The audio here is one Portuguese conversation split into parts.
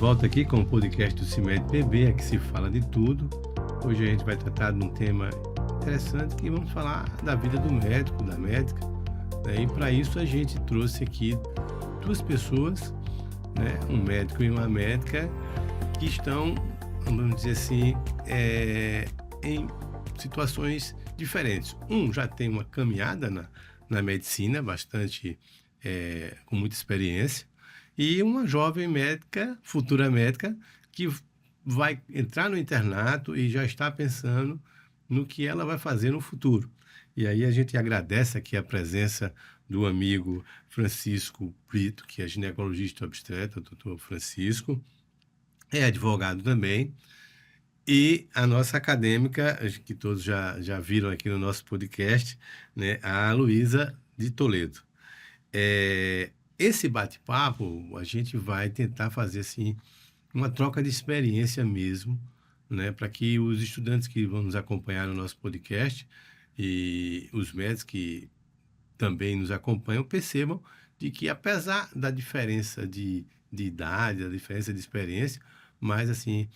volta aqui com o podcast do CIMED PB, aqui se fala de tudo. Hoje a gente vai tratar de um tema interessante que vamos falar da vida do médico, da médica, né? E para isso a gente trouxe aqui duas pessoas, né? Um médico e uma médica que estão, vamos dizer assim, em situações diferentes. Um já tem uma caminhada na medicina, bastante, com muita experiência, e uma jovem médica, futura médica, que vai entrar no internato e já está pensando no que ela vai fazer no futuro. E aí a gente agradece aqui a presença do amigo Francisco Brito, que é ginecologista obstetra, doutor Francisco, é advogado também, e a nossa acadêmica, que todos já viram aqui no nosso podcast, né, a Luísa de Toledo. Esse bate-papo, a gente vai tentar fazer assim, uma troca de experiência mesmo, né, para que os estudantes que vão nos acompanhar no nosso podcast e os médicos que também nos acompanham percebam de que, apesar da diferença de idade, da diferença de experiência, mas assim,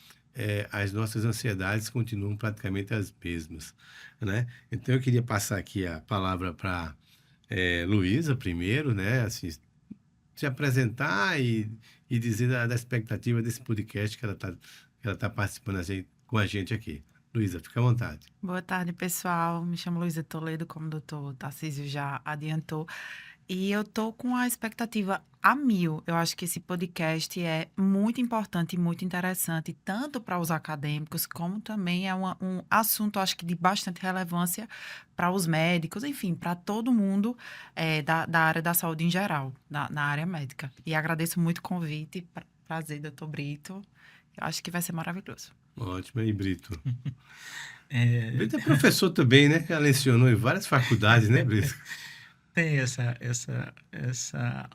as nossas ansiedades continuam praticamente as mesmas, né? Então eu queria passar aqui a palavra para Luísa primeiro, né? Assim, se apresentar e dizer da expectativa desse podcast que ela tá participando com a gente aqui. Luísa, fica à vontade. Boa tarde, pessoal. Me chamo Luísa Toledo, como o doutor Tarcísio já adiantou. E eu tô com a expectativa a mil. Eu acho que esse podcast é muito importante e muito interessante, tanto para os acadêmicos, como também é um assunto, acho que de bastante relevância para os médicos, enfim, para todo mundo da área da saúde em geral, na área médica. E agradeço muito o convite. Prazer, doutor Brito. Eu acho que vai ser maravilhoso. Ótimo, e Brito? Brito é professor também, né? Já lecionou em várias faculdades, né, Brito? Tem essa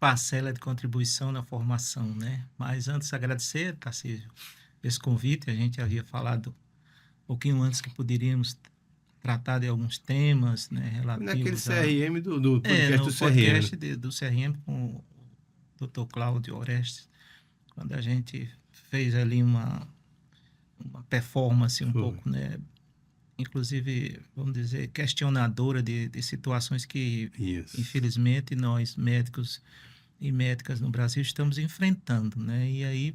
parcela de contribuição na formação, né? Mas antes agradecer, Tarcísio, esse convite. A gente havia falado um pouquinho antes que poderíamos tratar de alguns temas, né, Naquele relativos CRM do podcast no do CRM. podcast do CRM com o Dr. Cláudio Orestes, quando a gente fez ali uma performance pouco, né, inclusive, vamos dizer, questionadora de situações que, Isso. infelizmente, nós médicos e médicas no Brasil estamos enfrentando, né? E aí,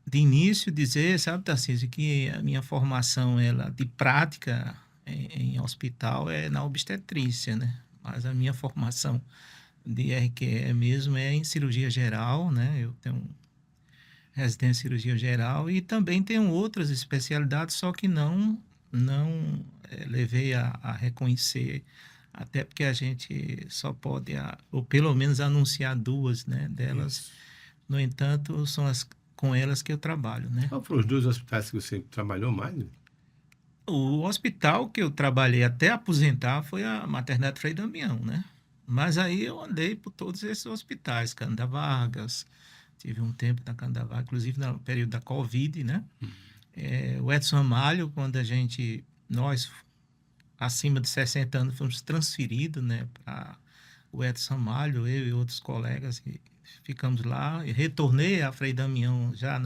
de início, dizer, sabe, Tarcísio, que a minha formação ela de prática em hospital é na obstetrícia, né? Mas a minha formação de RQE mesmo é em cirurgia geral, né? Eu tenho residência em cirurgia geral e também tenho outras especialidades, só que não levei a reconhecer, até porque a gente só pode, ou pelo menos anunciar duas, né, delas. Isso. No entanto, são com elas que eu trabalho, né? Qual foram os dois hospitais que você trabalhou mais? O hospital que eu trabalhei até aposentar foi a Maternidade Frei Damião, né? Mas aí eu andei por todos esses hospitais, Cândido Vargas, tive um tempo na Cândido Vargas, inclusive no período da Covid, né? O Edson Ramalho, quando nós, acima de 60 anos, fomos transferidos, né, para o Edson Ramalho, eu e outros colegas, e ficamos lá, e retornei a Frei Damião já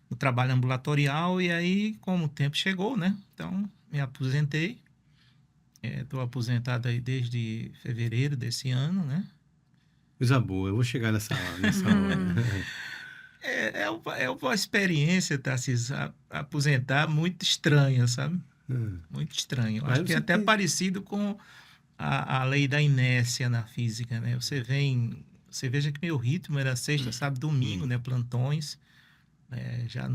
no trabalho ambulatorial, e aí, como o tempo chegou, né, então me aposentei, estou aposentado aí desde fevereiro desse ano, né. Coisa boa, eu vou chegar nessa hora. É uma experiência, Tarcísio, aposentar muito estranha, sabe? Muito estranho. Mas Acho que é até parecido com a lei da inércia na física, né? Você veja que meu ritmo era sexta, sábado, domingo, né? Plantões. Já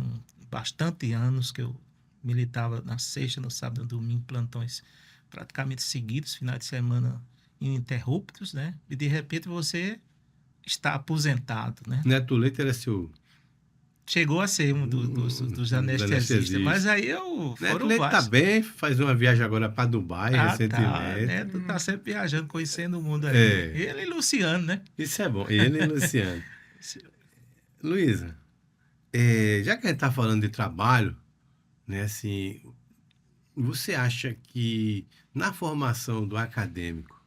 bastante anos que eu militava na sexta, no sábado, no domingo, plantões praticamente seguidos, finais de semana ininterruptos, né? E de repente você está aposentado, né? Neto Leite era seu... Chegou a ser um dos anestesistas, mas aí Neto Leite tá bem, faz uma viagem agora para Dubai recentemente. Neto tá sempre viajando, conhecendo o mundo aí. Ele e Luciano, né? Isso é bom, ele e Luciano. Luísa, já que a gente tá falando de trabalho, né, assim, você acha que na formação do acadêmico,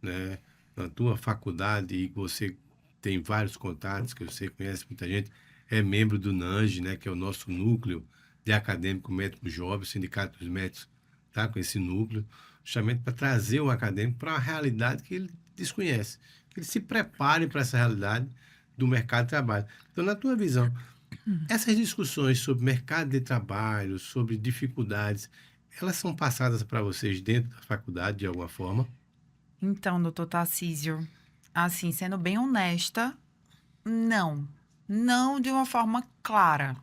né, na tua faculdade, e você tem vários contatos, que eu sei, conhece muita gente, é membro do NANJ, né, que é o nosso núcleo de acadêmico médico jovem, o Sindicato dos Médicos está com esse núcleo, justamente para trazer o acadêmico para uma realidade que ele desconhece, que ele se prepare para essa realidade do mercado de trabalho. Então, na tua visão, essas discussões sobre mercado de trabalho, sobre dificuldades, elas são passadas para vocês dentro da faculdade de alguma forma? Então, doutor Tarcísio, assim, sendo bem honesta, não. Não de uma forma clara,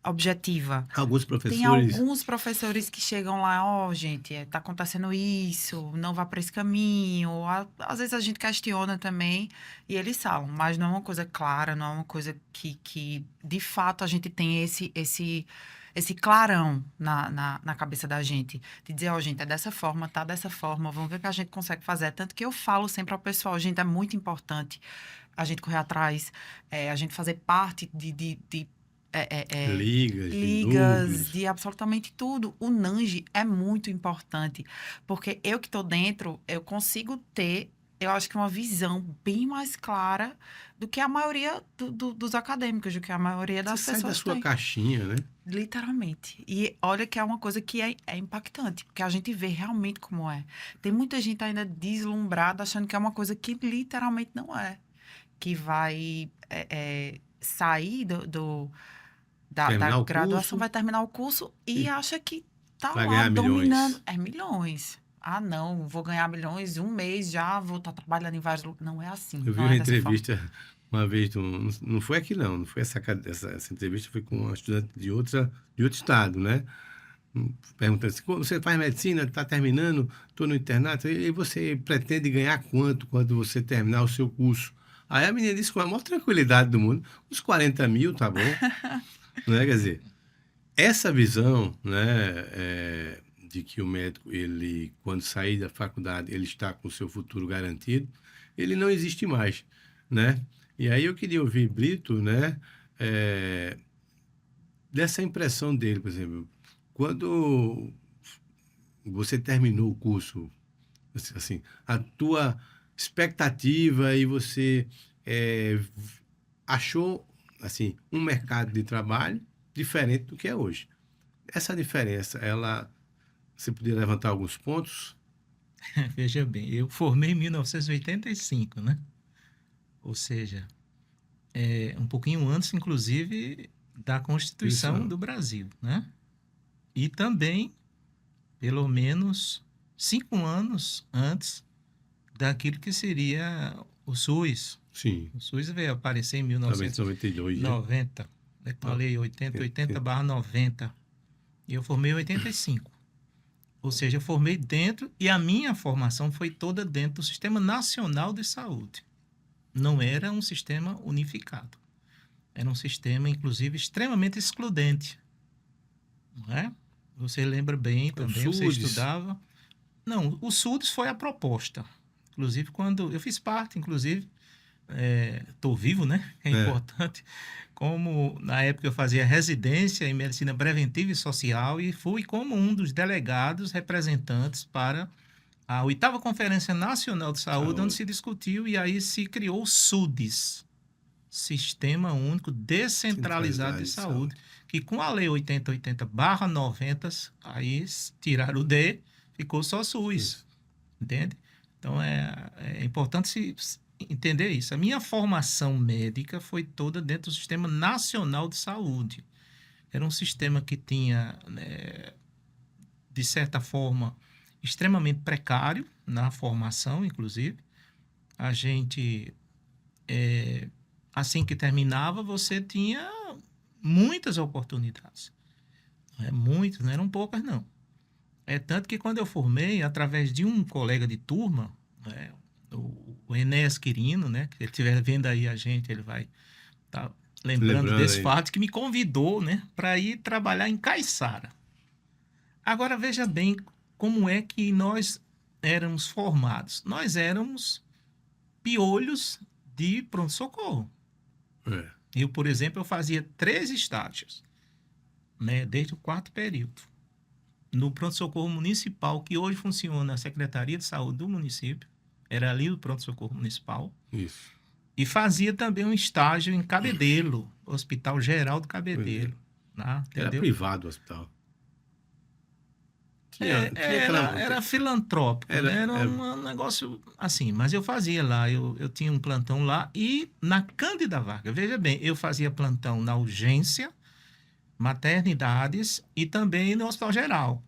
objetiva. Alguns Tem professores, alguns professores que chegam lá, ó, gente, tá acontecendo isso, não vá para esse caminho. Às vezes a gente questiona também e eles falam, mas não é uma coisa clara, não é uma coisa que de fato a gente tem esse clarão na cabeça da gente. De dizer, ó, gente, é dessa forma, tá dessa forma, vamos ver o que a gente consegue fazer. Tanto que eu falo sempre ao pessoal, gente, é muito importante a gente correr atrás, a gente fazer parte de ligas, de ligas, núcleos, de absolutamente tudo. O NANJ é muito importante, porque eu que estou dentro, eu consigo ter, eu acho que uma visão bem mais clara do que a maioria dos acadêmicos, do que a maioria você das sai da pessoas sua tem. caixinha, né? Literalmente. E olha que é uma coisa que é impactante, porque a gente vê realmente como é. Tem muita gente ainda deslumbrada, achando que é uma coisa que literalmente não é. Que vai sair da Terminar o graduação, curso vai terminar o curso e e acha que tá vai lá ganhar dominando. milhões. É milhões. Ah, não, vou ganhar milhões, um mês já vou estar trabalhando em vários lugares. Não é assim, Eu vi não uma é dessa forma. entrevista uma vez, não foi aqui não foi essa entrevista, foi com uma estudante de outro estado, né? Perguntando assim, você faz medicina, está terminando, estou no internato, e você pretende ganhar quanto quando você terminar o seu curso? Aí a menina disse com a maior tranquilidade do mundo, uns 40 mil, tá bom? Né? Quer dizer, essa visão, né, de que o médico, ele, quando sair da faculdade, ele está com o seu futuro garantido, ele não existe mais, né? E aí eu queria ouvir Brito, né, dessa impressão dele, por exemplo, quando você terminou o curso, assim, a tua expectativa e você achou, assim, um mercado de trabalho diferente do que é hoje. Essa diferença, você poderia levantar alguns pontos? Veja bem, eu formei em 1985, né? Ou seja, um pouquinho antes, inclusive, da Constituição do Brasil, né? E também, pelo menos, 5 anos antes daquilo que seria o SUS. Sim, O SUS veio aparecer em talvez 92, né? 1990, né? Com a lei 80/90. E eu formei em 85. Ou seja, eu formei dentro e a minha formação foi toda dentro do Sistema Nacional de Saúde. Não era um sistema unificado. Era um sistema, inclusive, extremamente excludente. Não é? Você lembra bem também, você estudava. Não, o SUDES foi a proposta. Inclusive, quando eu fiz parte, inclusive, estou vivo, né? É importante. Como na época eu fazia residência em medicina preventiva e social e fui como um dos delegados representantes para a 8ª Conferência Nacional de Saúde, onde se discutiu e aí se criou o SUDES, Sistema Único Descentralizado de Saúde, que com a lei 80/90, aí tiraram o D, ficou só SUS, entende? Então é importante se entender isso. A minha formação médica foi toda dentro do Sistema Nacional de Saúde. Era um sistema que tinha, né, de certa forma, extremamente precário na formação, inclusive. A gente, assim que terminava, você tinha muitas oportunidades. Muitas, não eram poucas, não. Tanto que quando eu formei, através de um colega de turma, né, o Enéas Quirino, né, que ele estiver vendo aí a gente, ele vai estar lembrando desse fato, que me convidou, né, para ir trabalhar em Caiçara. Agora, veja bem como é que nós éramos formados. Nós éramos piolhos de pronto-socorro. Eu, por exemplo, eu fazia 3 estágios, né, desde o 4º período. No pronto-socorro municipal, que hoje funciona na Secretaria de Saúde do município, era ali o pronto-socorro municipal. Isso. E fazia também um estágio em Cabedelo, Hospital Geral do Cabedelo. Né? Era Entendeu? privado o hospital. Tinha aquela. Era filantrópico, Era, né? Era era- um negócio assim, mas eu fazia lá, eu tinha um plantão lá e na Cândida Vargas, veja bem, eu fazia plantão na urgência, maternidades e também no Hospital Geral.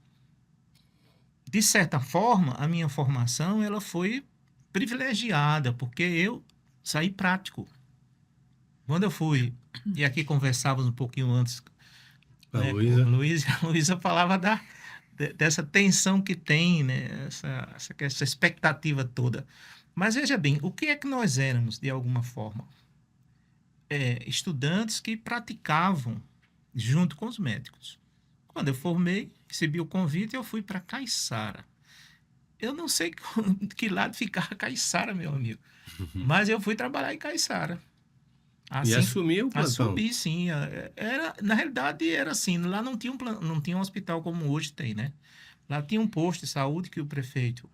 De certa forma, a minha formação ela foi privilegiada, porque eu saí prático. Quando eu fui, e aqui conversávamos um pouquinho antes, a né, com Luísa. o Luiz, a Luísa falava dessa tensão que tem, né, essa expectativa toda. Mas veja bem, o que é que nós éramos, de alguma forma? Estudantes que praticavam junto com os médicos. Quando eu formei, recebi o convite e eu fui para Caiçara. Eu não sei que lado ficava Caiçara, meu amigo, mas eu fui trabalhar em Caiçara. E Assim, assumiu o plantão. assumi, sim. Na realidade, era assim. Lá não tinha um hospital como hoje tem, né? Lá tinha um posto de saúde que o prefeito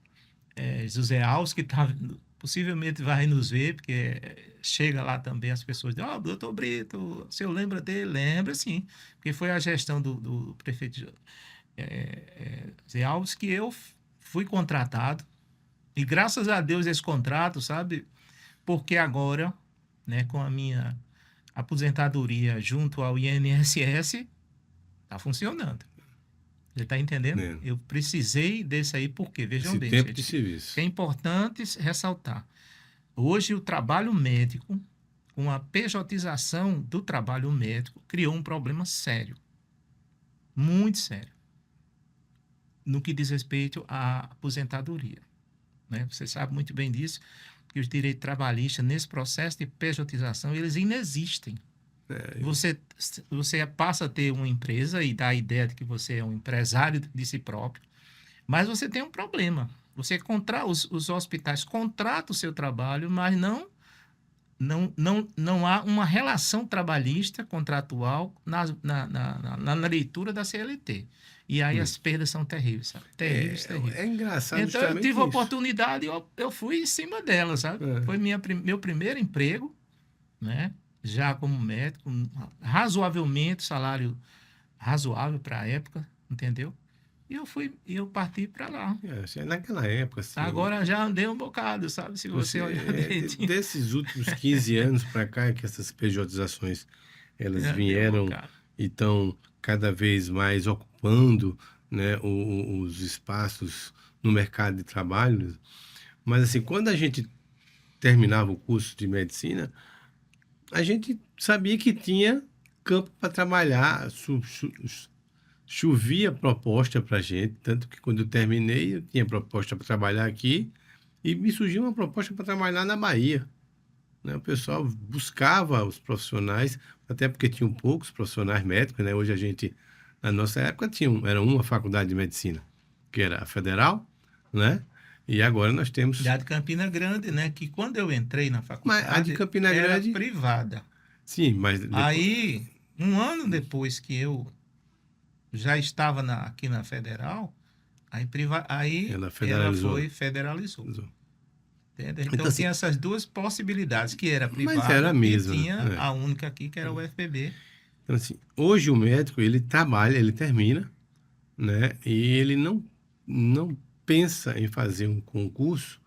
José Alves, que possivelmente vai nos ver, porque chega lá também as pessoas dizem, doutor Brito, o senhor lembra dele? Lembra, sim. Porque foi a gestão do prefeito José Alves que eu fui contratado. E graças a Deus esse contrato, sabe? Porque agora, né, com a minha aposentadoria junto ao INSS, está funcionando. Você está entendendo? É. Eu precisei desse aí, porque, vejam Esse bem, tempo gente, de serviço. é importante ressaltar. Hoje, o trabalho médico, com a pejotização do trabalho médico, criou um problema sério. Muito sério. No que diz respeito à aposentadoria. Né? Você sabe muito bem disso, que os direitos trabalhistas, nesse processo de pejotização, eles inexistem. Você passa a ter uma empresa e dá a ideia de que você é um empresário de si próprio, mas você tem um problema. Os hospitais contratam o seu trabalho, mas não há uma relação trabalhista contratual na leitura da CLT. E aí as perdas são terríveis, sabe? Terríveis, terríveis. É engraçado Então, eu justamente tive a isso. oportunidade e eu fui em cima dela, sabe? Foi meu primeiro emprego, né? Já como médico, razoavelmente, salário razoável para a época, entendeu? E eu parti para lá. Naquela época, assim, Agora já andei um bocado, sabe? Se você olhar direitinho. desses últimos 15 anos para cá, é que essas pejotizações elas Já andei um vieram bocado. e estão cada vez mais ocupando, né, os espaços no mercado de trabalho. Mas assim, quando a gente terminava o curso de medicina, a gente sabia que tinha campo para trabalhar, chovia proposta para gente, tanto que quando eu terminei, eu tinha proposta para trabalhar aqui e me surgiu uma proposta para trabalhar na Bahia. Né? O pessoal buscava os profissionais, até porque tinham poucos profissionais médicos, né? Hoje a gente, na nossa época, era uma faculdade de medicina, que era a Federal, né? E agora nós temos... Já de Campina Grande, né? Que quando eu entrei na faculdade, Mas a de Campina era Grande... privada. Sim, mas... Depois... Aí, um ano depois que eu já estava aqui na Federal, aí Ela federalizou. Entendeu? Então, assim, tinha essas duas possibilidades, que era privada mas era a mesma, e tinha né? a única aqui, que era o UFPB. Então, assim, hoje o médico, ele trabalha, ele termina, né? E ele não pensa em fazer um concurso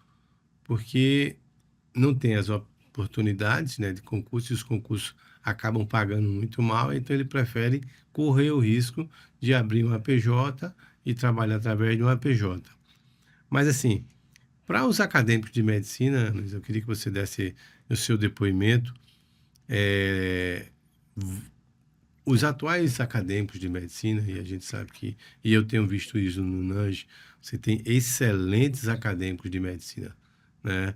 porque não tem as oportunidades, né, de concurso, e os concursos acabam pagando muito mal, então ele prefere correr o risco de abrir uma PJ e trabalhar através de uma PJ. Mas, assim, para os acadêmicos de medicina, Luiz, eu queria que você desse o seu depoimento. Os atuais acadêmicos de medicina, e a gente sabe que, e eu tenho visto isso no NANGE, você tem excelentes acadêmicos de medicina, né?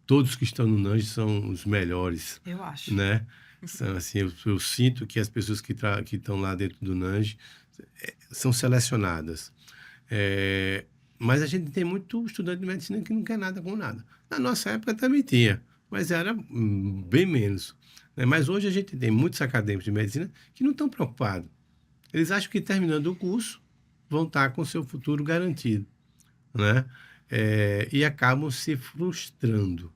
Todos que estão no NANGE são os melhores. Eu acho. Né? São, assim, eu sinto que as pessoas que estão lá dentro do NANGE são selecionadas. Mas a gente tem muito estudante de medicina que não quer nada com nada. Na nossa época também tinha, mas era bem menos. Né? Mas hoje a gente tem muitos acadêmicos de medicina que não estão preocupados. Eles acham que terminando o curso vão estar com o seu futuro garantido. Né? E acabam se frustrando.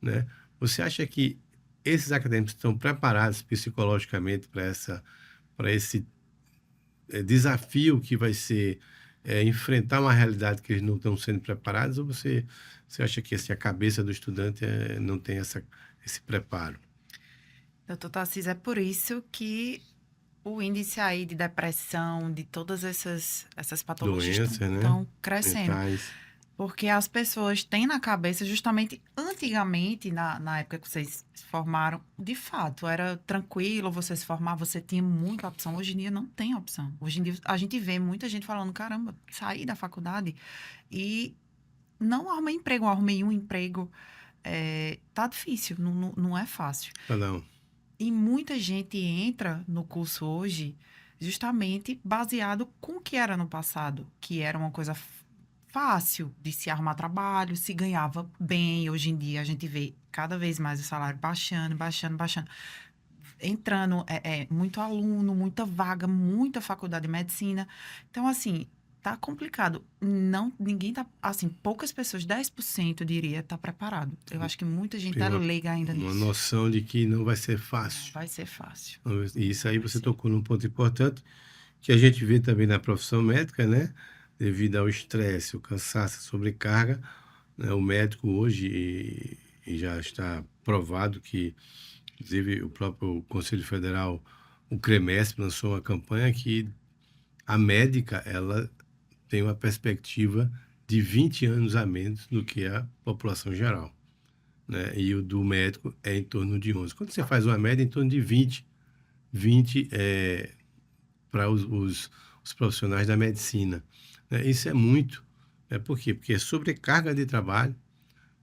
Né? Você acha que esses acadêmicos estão preparados psicologicamente para esse desafio que vai ser enfrentar uma realidade que eles não estão sendo preparados? Ou você acha que assim, a cabeça do estudante não tem esse preparo? Doutor Tarcísio, é por isso que o índice aí de depressão, de todas essas patologias Doenças, né? estão crescendo. Mentais. Porque as pessoas têm na cabeça, justamente antigamente, na época que vocês se formaram, de fato, era tranquilo você se formar, você tinha muita opção. Hoje em dia não tem opção. Hoje em dia a gente vê muita gente falando, caramba, saí da faculdade e não arrumei um emprego. Tá difícil, não é fácil. Não. E muita gente entra no curso hoje justamente baseado com o que era no passado, que era uma coisa fácil de se arrumar trabalho, se ganhava bem. Hoje em dia a gente vê cada vez mais o salário baixando, baixando, baixando. Entrando muito aluno, muita vaga, muita faculdade de medicina. Então, assim, tá complicado. Não, ninguém tá, assim, poucas pessoas, 10% eu diria, tá preparado. Eu acho que muita gente Tem tá leiga ainda uma nisso. noção de que não vai ser Não fácil. vai ser fácil. E isso aí Vai você ser. tocou num ponto importante que a gente vê também na profissão médica, né? Devido ao estresse, o cansaço, a sobrecarga, né? O médico hoje, e já está provado que, inclusive, o próprio Conselho Federal, o CREMESP, lançou uma campanha que a médica, ela tem uma perspectiva de 20 anos a menos do que a população geral, né? E o do médico é em torno de 11. Quando você faz uma média, é em torno de 20 para os profissionais da medicina, né? Isso é muito. Né? Por quê? Porque é sobrecarga de trabalho,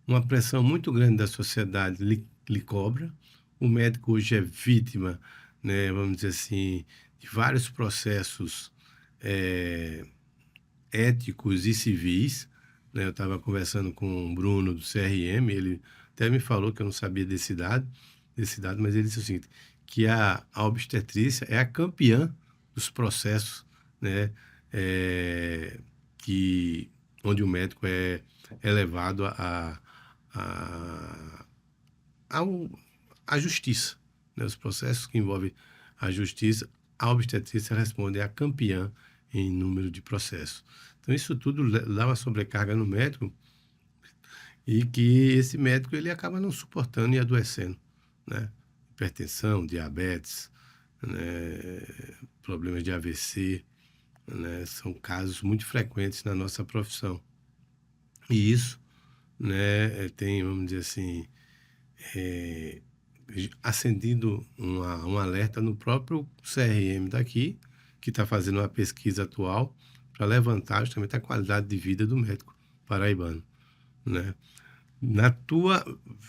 uma pressão muito grande da sociedade lhe cobra. O médico hoje é vítima, né, vamos dizer assim, de vários processos éticos e civis. Né? Eu estava conversando com o Bruno do CRM, ele até me falou que eu não sabia desse dado, mas ele disse o seguinte, que a obstetrícia é a campeã dos processos, né, onde o médico é levado a, à justiça. Né? Os processos que envolvem a justiça, a obstetrícia responde à campeã em número de processos. Então, isso tudo dá uma sobrecarga no médico e que esse médico ele acaba não suportando e adoecendo, né? Hipertensão, diabetes, né? Problemas de AVC, né? São casos muito frequentes na nossa profissão. E isso, né, tem, vamos dizer assim, acendido um alerta no próprio CRM daqui, que está fazendo uma pesquisa atual para levantar justamente a qualidade de vida do médico paraibano, né? Na tua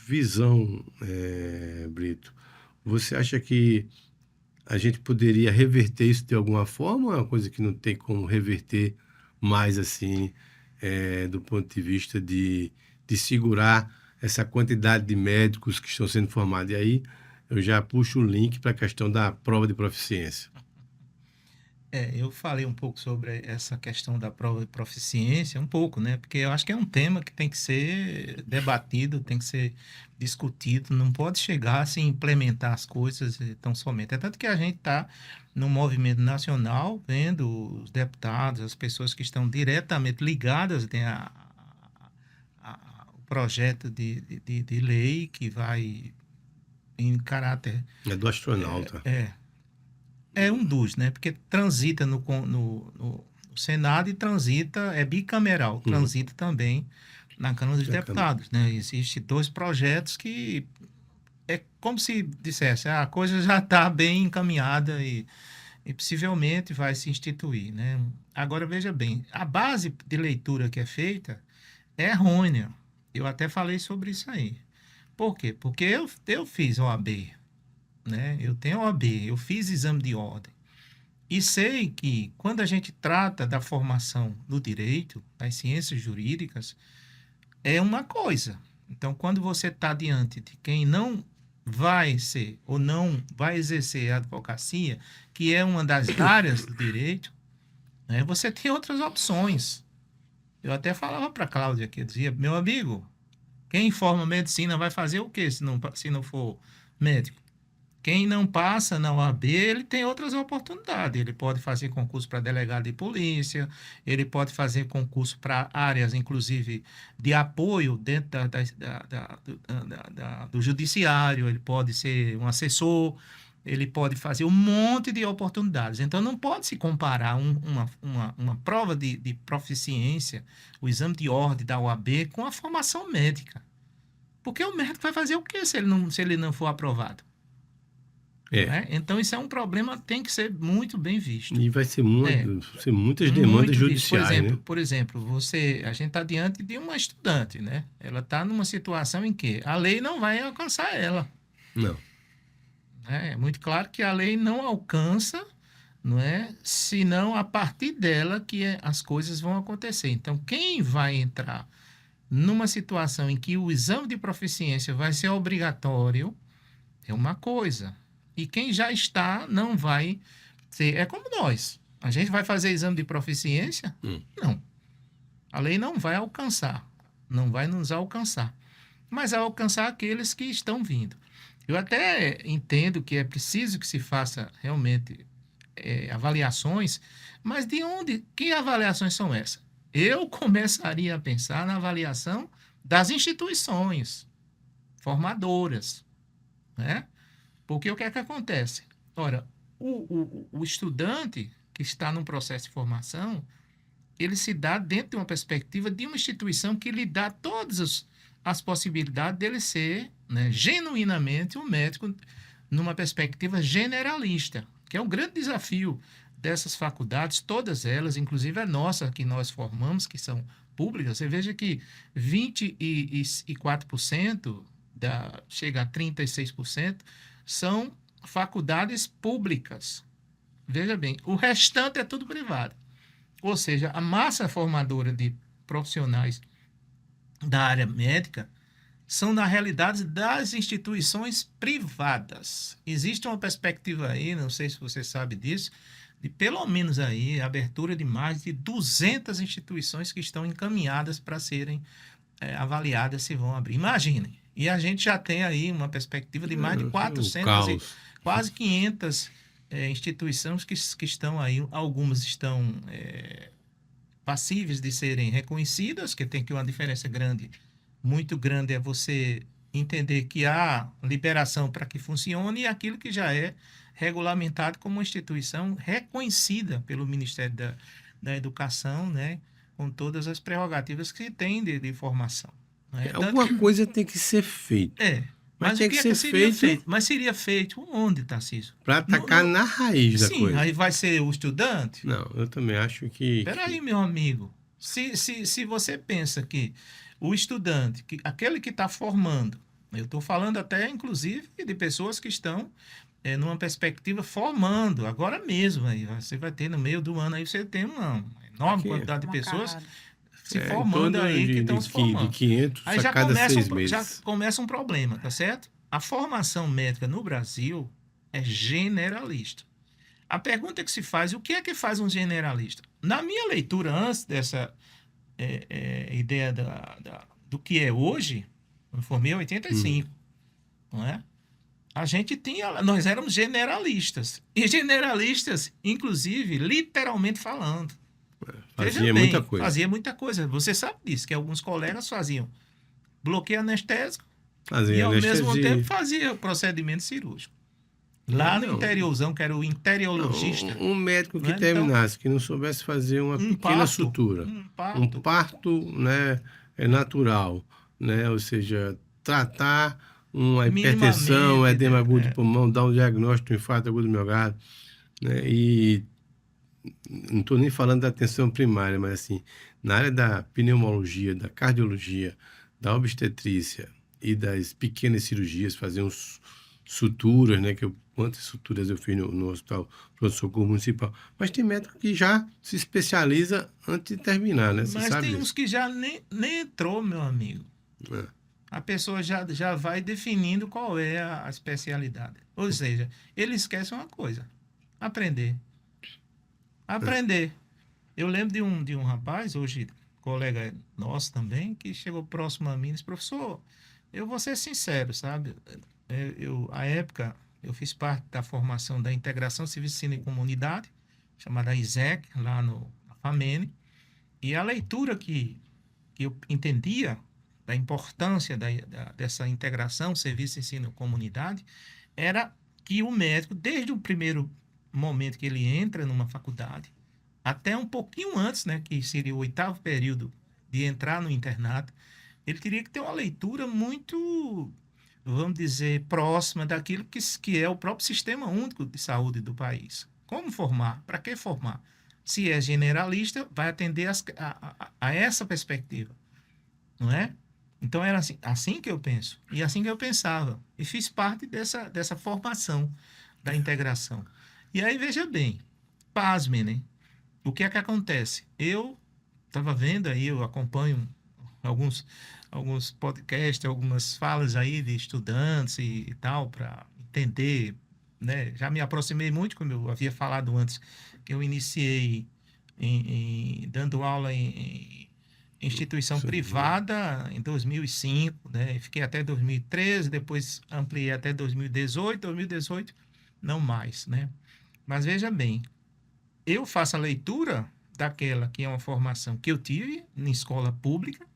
visão, Brito, você acha que a gente poderia reverter isso de alguma forma ou é uma coisa que não tem como reverter mais assim, do ponto de vista de segurar essa quantidade de médicos que estão sendo formados? E aí eu já puxo o link para a questão da prova de proficiência. Eu falei um pouco sobre essa questão da prova de proficiência, um pouco, né? Porque eu acho que é um tema que tem que ser debatido, tem que ser discutido, não pode chegar assim, implementar as coisas tão somente. É tanto que a gente está no movimento nacional, vendo os deputados, as pessoas que estão diretamente ligadas, né, o projeto de lei que vai em caráter... É do astronauta. É um dos, né? Porque transita no Senado e transita, é bicameral, transita também na Câmara dos Deputados, né? Existem 2 projetos que é como se dissesse, a coisa já está bem encaminhada e possivelmente vai se instituir, né? Agora, veja bem, a base de leitura que é feita é errônea. Eu até falei sobre isso aí. Por quê? Porque eu fiz OAB, né? Eu tenho OAB, eu fiz exame de ordem. E sei que quando a gente trata da formação do direito, das ciências jurídicas, é uma coisa. Então, quando você está diante de quem não vai ser ou não vai exercer a advocacia, que é uma das áreas do direito, né, você tem outras opções. Eu até falava para a Cláudia que eu dizia, meu amigo, Quem forma medicina vai fazer o quê se não for médico? Quem não passa na OAB, ele tem outras oportunidades. Ele pode fazer concurso para delegado de polícia, ele pode fazer concurso para áreas, inclusive, de apoio dentro do judiciário, ele pode ser um assessor, ele pode fazer um monte de oportunidades. Então, não pode se comparar uma prova de proficiência, o exame de ordem da OAB, com a formação médica. Porque o médico vai fazer o quê se ele não for aprovado? Né? Então, isso é um problema que tem que ser muito bem visto. E vai ser muitas demandas judiciais, né? Por exemplo, a gente está diante de uma estudante, né? Ela está numa situação em que a lei não vai alcançar ela. Não. É muito claro que a lei não alcança, não é? Senão a partir dela que as coisas vão acontecer. Então, quem vai entrar numa situação em que o exame de proficiência vai ser obrigatório é uma coisa. E quem já está não vai ser. É como nós. A gente vai fazer exame de proficiência? Não. A lei não vai alcançar. Não vai nos alcançar. Mas vai alcançar aqueles que estão vindo. Eu até entendo que é preciso que se faça realmente avaliações, mas de onde? Que avaliações são essas? Eu começaria a pensar na avaliação das instituições formadoras, né? Porque o que é que acontece? Ora, o estudante que está num processo de formação, ele se dá dentro de uma perspectiva de uma instituição que lhe dá todas as possibilidades dele ser, né, genuinamente um médico numa perspectiva generalista, que é um grande desafio dessas faculdades, todas elas, inclusive a nossa que nós formamos, que são públicas. Você veja que 24% chega a 36%, são faculdades públicas. Veja bem, o restante é tudo privado. Ou seja, a massa formadora de profissionais da área médica são, na realidade, das instituições privadas. Existe uma perspectiva aí, não sei se você sabe disso, de pelo menos aí a abertura de mais de 200 instituições que estão encaminhadas para serem avaliadas se vão abrir. Imaginem. E a gente já tem aí uma perspectiva de mais de 400, quase 500 instituições que estão aí. Algumas estão passíveis de serem reconhecidas, que tem que uma diferença grande, muito grande, é você entender que há liberação para que funcione e aquilo que já é regulamentado como uma instituição reconhecida pelo Ministério da Educação, né, com todas as prerrogativas que tem de formação. Alguma coisa tem que ser feita. Mas tem o que ser seria feito? Mas seria feito onde, Tarcísio? Para atacar na raiz da coisa. Sim, aí vai ser o estudante? Não, eu também acho que... Espera aí, meu amigo. Se você pensa que o estudante, aquele que está formando, eu estou falando até, inclusive, de pessoas que estão numa perspectiva formando, agora mesmo. Aí você vai ter, no meio do ano, aí você tem uma enorme quantidade de pessoas... se formando aí, que estão se formando. De 500 aí a cada 6 meses. Já começa um problema, tá certo? A formação médica no Brasil é generalista. A pergunta que se faz, o que é que faz um generalista? Na minha leitura, antes dessa ideia do que é hoje, eu formei em 85, não é? Nós éramos generalistas. E generalistas, inclusive, literalmente falando. Fazia muita coisa. Fazia muita coisa. Você sabe disso, que alguns colegas faziam bloqueio anestésico e, ao mesmo tempo, fazia procedimento cirúrgico. Lá no interiorzão, que era o interiologista. Um médico que terminasse, que não soubesse fazer uma pequena sutura. Um parto, né, natural, né? Ou seja, tratar uma hipertensão, um edema agudo do pulmão, dar um diagnóstico de infarto agudo do miocárdio, né? E não estou nem falando da atenção primária, mas assim, na área da pneumologia, da cardiologia, da obstetrícia e das pequenas cirurgias, fazer uns suturas, né? Quantas suturas eu fiz no hospital pronto-socorro municipal. Mas tem médico que já se especializa antes de terminar, né? Você mas sabe tem disso? uns que já nem entrou, meu amigo. A pessoa já vai definindo qual é a especialidade. Ou seja, ele esquece uma coisa: aprender. Eu lembro de um rapaz, hoje colega nosso também, que chegou próximo a mim e disse, professor, eu vou ser sincero, sabe? À época, eu fiz parte da formação da Integração Serviço Ensino e Comunidade, chamada ISEC, lá na FAMENE, e a leitura que eu entendia da importância dessa integração, serviço, ensino, comunidade, era que o médico, desde o primeiro momento que ele entra numa faculdade, até um pouquinho antes, né, que seria o 8º período de entrar no internato, ele teria que ter uma leitura muito, vamos dizer, próxima daquilo que é o próprio Sistema Único de Saúde do país. Como formar? Para que formar? Se é generalista, vai atender a essa perspectiva, não é? Então, era assim que eu penso, e assim que eu pensava, e fiz parte dessa formação da integração. E aí, veja bem, pasme, né? O que é que acontece? Eu estava vendo aí, eu acompanho alguns podcasts, algumas falas aí de estudantes e tal, para entender, né? Já me aproximei muito, como eu havia falado antes, que eu iniciei dando aula em instituição privada em 2005, né? Fiquei até 2013, depois ampliei até 2018 não mais, né? Mas veja bem, eu faço a leitura daquela que é uma formação que eu tive em escola pública,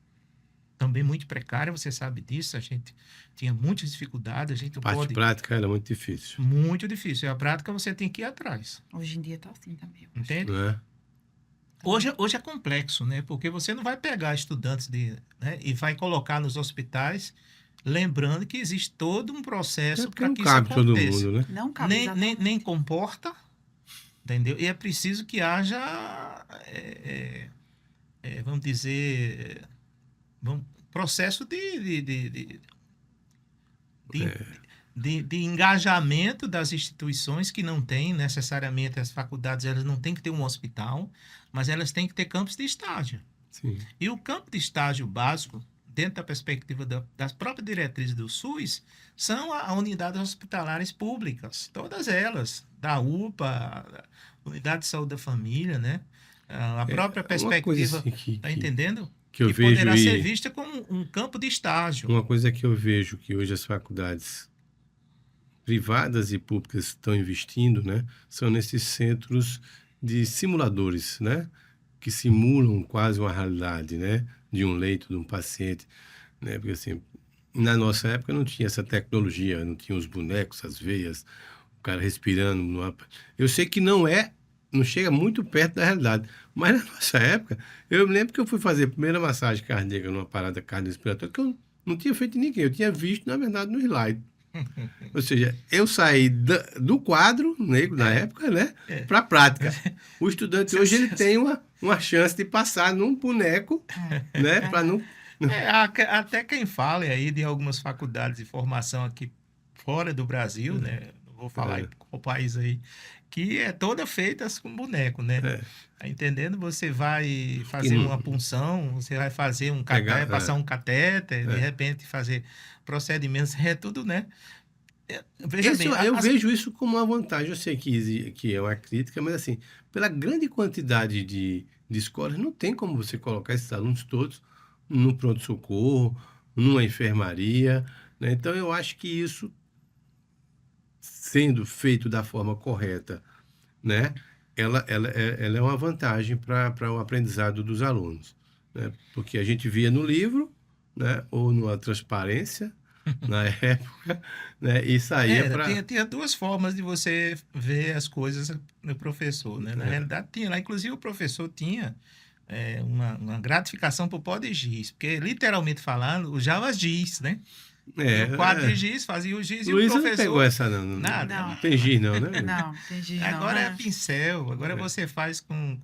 também muito precária, você sabe disso, a gente tinha muitas dificuldades, a gente não Parte pode... prática era muito difícil. Muito difícil, e a prática você tem que ir atrás, Hoje em dia tá assim também. Eu acho. entende? Né? Hoje é complexo, né? Porque você não vai pegar estudantes né, e vai colocar nos hospitais, lembrando que existe todo um processo Porque para não que isso cabe todo aconteça. mundo, né? Não cabe Nem comporta, entendeu? E é preciso que haja, vamos dizer, processo de engajamento das instituições que não têm necessariamente as faculdades, elas não têm que ter um hospital, mas elas têm que ter campos de estágio. Sim. E o campo de estágio básico, dentro da perspectiva das próprias diretrizes do SUS, são as unidades hospitalares públicas, todas elas, da UPA, Unidade de Saúde da Família, né? A própria perspectiva, assim tá entendendo? Que eu Que vejo poderá ser vista como um campo de estágio. Uma coisa que eu vejo que hoje as faculdades privadas e públicas estão investindo, né, são nesses centros de simuladores, né, que simulam quase uma realidade, né, de um leito, de um paciente, né, porque assim, na nossa época não tinha essa tecnologia, não tinha os bonecos, as veias, o cara respirando. Eu sei que não chega muito perto da realidade, mas na nossa época, eu me lembro que eu fui fazer a primeira massagem cardíaca numa parada cardiorrespiratória que eu não tinha feito em ninguém, eu tinha visto, na verdade, no slide. Ou seja, eu saí do quadro negro na época, né, para a prática. O estudante hoje ele tem uma chance de passar num boneco, né, para não... Até quem fala aí de algumas faculdades de formação aqui fora do Brasil, né, não vou falar em qual país aí, que é toda feita com boneco, né? Tá entendendo? Você vai fazer uma punção, você vai fazer um catéter, passar um catéter, de repente fazer procedimentos, é tudo, né? Veja bem, eu vejo isso como uma vantagem. Eu sei que é uma crítica, mas assim, pela grande quantidade de escolas, não tem como você colocar esses alunos todos no pronto-socorro, numa enfermaria, né? Então, eu acho que isso, sendo feito da forma correta, né, ela é uma vantagem para o aprendizado dos alunos, né? Porque a gente via no livro, né, ou numa transparência, na época, né, e saía para... Tinha duas formas de você ver as coisas no professor, né? Na realidade, tinha lá, inclusive o professor tinha uma gratificação por pó de giz, porque, literalmente falando, usava giz, né? O quadro de giz, fazia o giz. Luiz, e o professor... não pegou essa, não. Nada. Não tem giz, não, né? Não, tem giz não. Agora é pincel, agora você faz com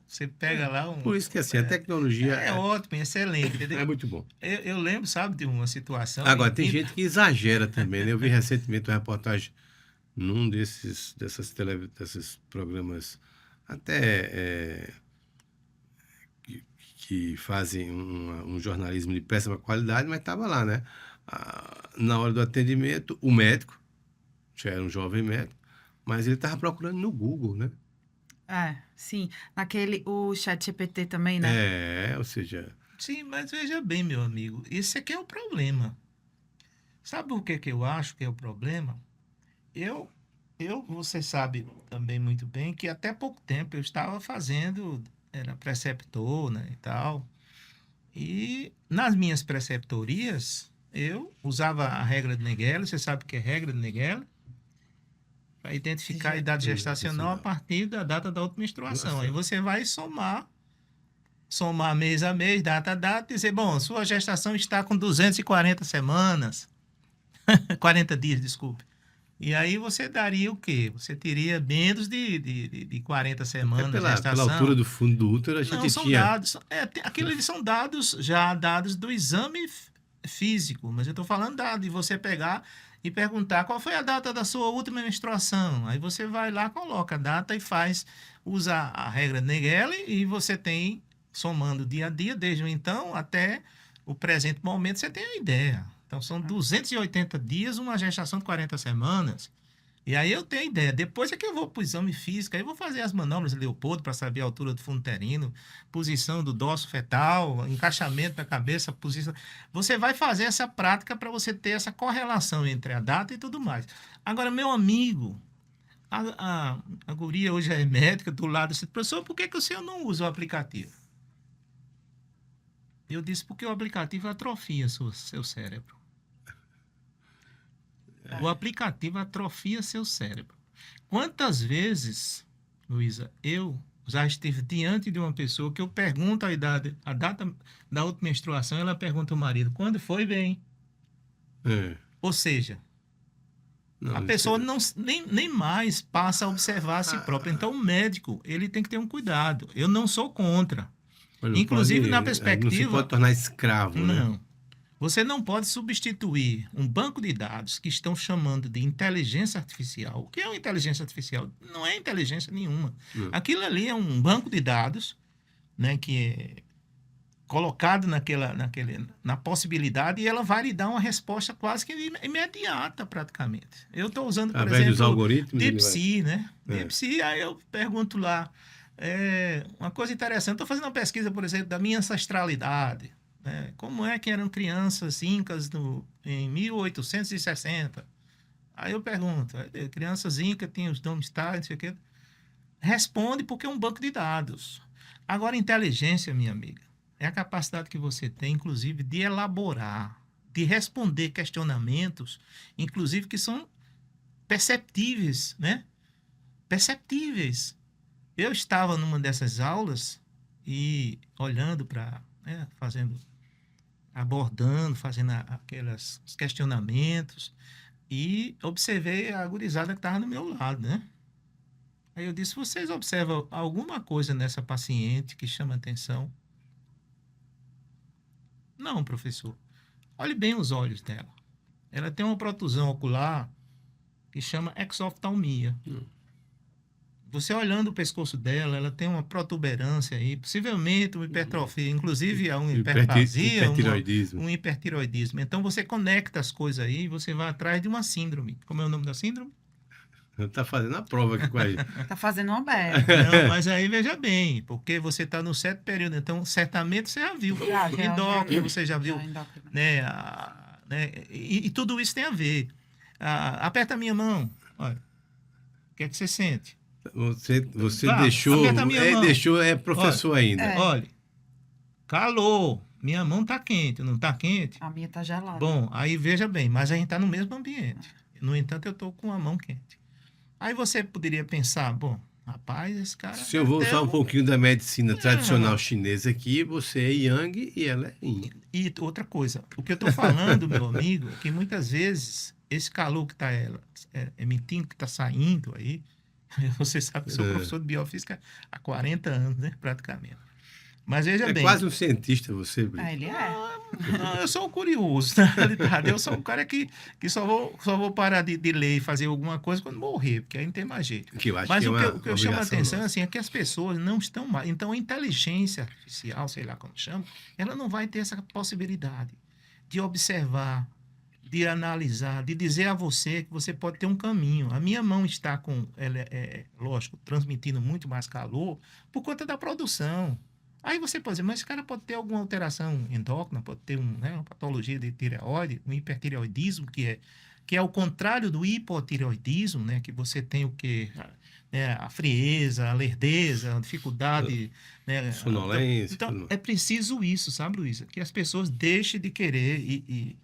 você pega lá um... Por isso que, assim, a tecnologia... É ótimo, excelente, entendeu? É muito bom. Eu lembro, sabe, de uma situação... Agora, tem gente que exagera também, né? Eu vi recentemente uma reportagem num desses programas até que fazem um jornalismo de péssima qualidade, mas estava lá, né? Na hora do atendimento, o médico, já era um jovem médico, mas ele estava procurando no Google, né? Sim. O chat GPT também, né? Ou seja, Sim, mas veja bem, meu amigo, esse aqui é o problema. Sabe o que que eu acho que é o problema? Eu, você sabe também muito bem que até pouco tempo eu estava fazendo, era preceptor, né, e tal. E nas minhas preceptorias, eu usava a regra de Nagel, você sabe o que é regra de Nagel? Para identificar a Já. idade Não, gestacional a não. partir da data da outra menstruação. Aí Nossa, você vai somar mês a mês, data a data, e dizer, bom, sua gestação está com 240 semanas, 40 dias, desculpe. E aí você daria o quê? Você teria menos de 40 até semanas de pela altura gestação. do fundo do útero a Não, gente são tinha. dados. Aquilo ali são dados, já dados do exame físico. Mas eu estou falando de você pegar e perguntar qual foi a data da sua última menstruação. Aí você vai lá, coloca a data e usa a regra de Nagel e você tem, somando dia a dia, desde o então até o presente momento, você tem a ideia. Então são 280 dias, uma gestação de 40 semanas. E aí eu tenho a ideia. Depois é que eu vou para o exame físico, aí eu vou fazer as manobras de Leopoldo para saber a altura do fundo uterino, posição do dorso fetal, encaixamento da cabeça, posição. Você vai fazer essa prática para você ter essa correlação entre a data e tudo mais. Agora, meu amigo, a guria hoje é médica do lado, disse, professor, por que, que o senhor não usa o aplicativo? Eu disse, porque o aplicativo atrofia seu cérebro. O aplicativo atrofia seu cérebro. Quantas vezes, Luísa, eu já estive diante de uma pessoa que eu pergunto a data da última menstruação, ela pergunta ao marido, quando foi, bem? É, Ou seja, não, a pessoa nem mais passa a observar a si própria. Então, o médico, ele tem que ter um cuidado. Eu não sou contra. mas não Inclusive, na pode, não se pode perspectiva, tornar escravo, né? não. Você não pode substituir um banco de dados que estão chamando de inteligência artificial. O que é uma inteligência artificial? Não é inteligência nenhuma. Não. Aquilo ali é um banco de dados, né, que é colocado na possibilidade e ela vai lhe dar uma resposta quase que imediata, praticamente. Eu estou usando, por Através dos exemplo, algoritmos, ele vai. DeepSeek, né? É. DeepSeek, aí eu pergunto lá, uma coisa interessante, estou fazendo uma pesquisa, por exemplo, da minha ancestralidade. Como é que eram crianças incas em 1860? Aí eu pergunto, crianças incas tinham os nomes tais, não sei o quê. Responde porque é um banco de dados. Agora, inteligência, minha amiga, é a capacidade que você tem, inclusive, de elaborar, de responder questionamentos, inclusive que são perceptíveis, né? Perceptíveis. Eu estava numa dessas aulas e olhando para, abordando, fazendo aqueles questionamentos e observei a gurizada que estava do meu lado, né? Aí eu disse, vocês observam alguma coisa nessa paciente que chama atenção? Não, professor. Olhe bem os olhos dela. Ela tem uma protusão ocular que chama exoftalmia. Você olhando o pescoço dela, ela tem uma protuberância aí, possivelmente uma hipertrofia, inclusive uma hiperplasia, Hipertiroidismo. um hipertiroidismo. Então você conecta as coisas aí e você vai atrás de uma síndrome. Como é o nome da síndrome? Tá fazendo a prova aqui com a gente. Tá fazendo uma berra. Não, mas aí veja bem, porque você está no certo período, então certamente você já viu. Endócrino, você já viu, né? E tudo isso tem a ver. Aperta a minha mão. Olha, o que é que você sente? Você Vá, deixou. aperta a minha mão. Deixou, professor ainda. Olha, calor. Minha mão tá quente, não tá quente? A minha tá gelada. Bom, aí veja bem, mas a gente tá no mesmo ambiente. No entanto, eu tô com a mão quente. Aí você poderia pensar, bom, rapaz, esse cara... Se eu vou usar um pouquinho da medicina tradicional chinesa aqui, você é Yang e ela é Yin. E outra coisa, o que eu tô falando, meu amigo, é que muitas vezes esse calor que tá emitindo, que tá saindo aí, você sabe que eu sou professor de biofísica há 40 anos, né, praticamente. Mas veja bem... É quase um cientista você, Brito. Ele é. Não, eu sou um curioso, na realidade. Eu sou um cara que só vou parar de ler e fazer alguma coisa quando morrer, porque aí não tem mais jeito. Que eu acho Mas que o que eu chamo a atenção nossa. é que as pessoas não estão mais. Então, a inteligência artificial, sei lá como chama, ela não vai ter essa possibilidade de observar, de analisar, de dizer a você que você pode ter um caminho. A minha mão está ela lógico, transmitindo muito mais calor por conta da produção. Aí você pode dizer, mas esse cara pode ter alguma alteração endócrina, pode ter uma patologia de tireoide, um hipertireoidismo, que é o contrário do hipotireoidismo, né? Que você tem o quê? Né? A frieza, a lerdeza, a dificuldade, né? Sonolência. Então, é preciso isso, sabe, Luísa? Que as pessoas deixem de querer e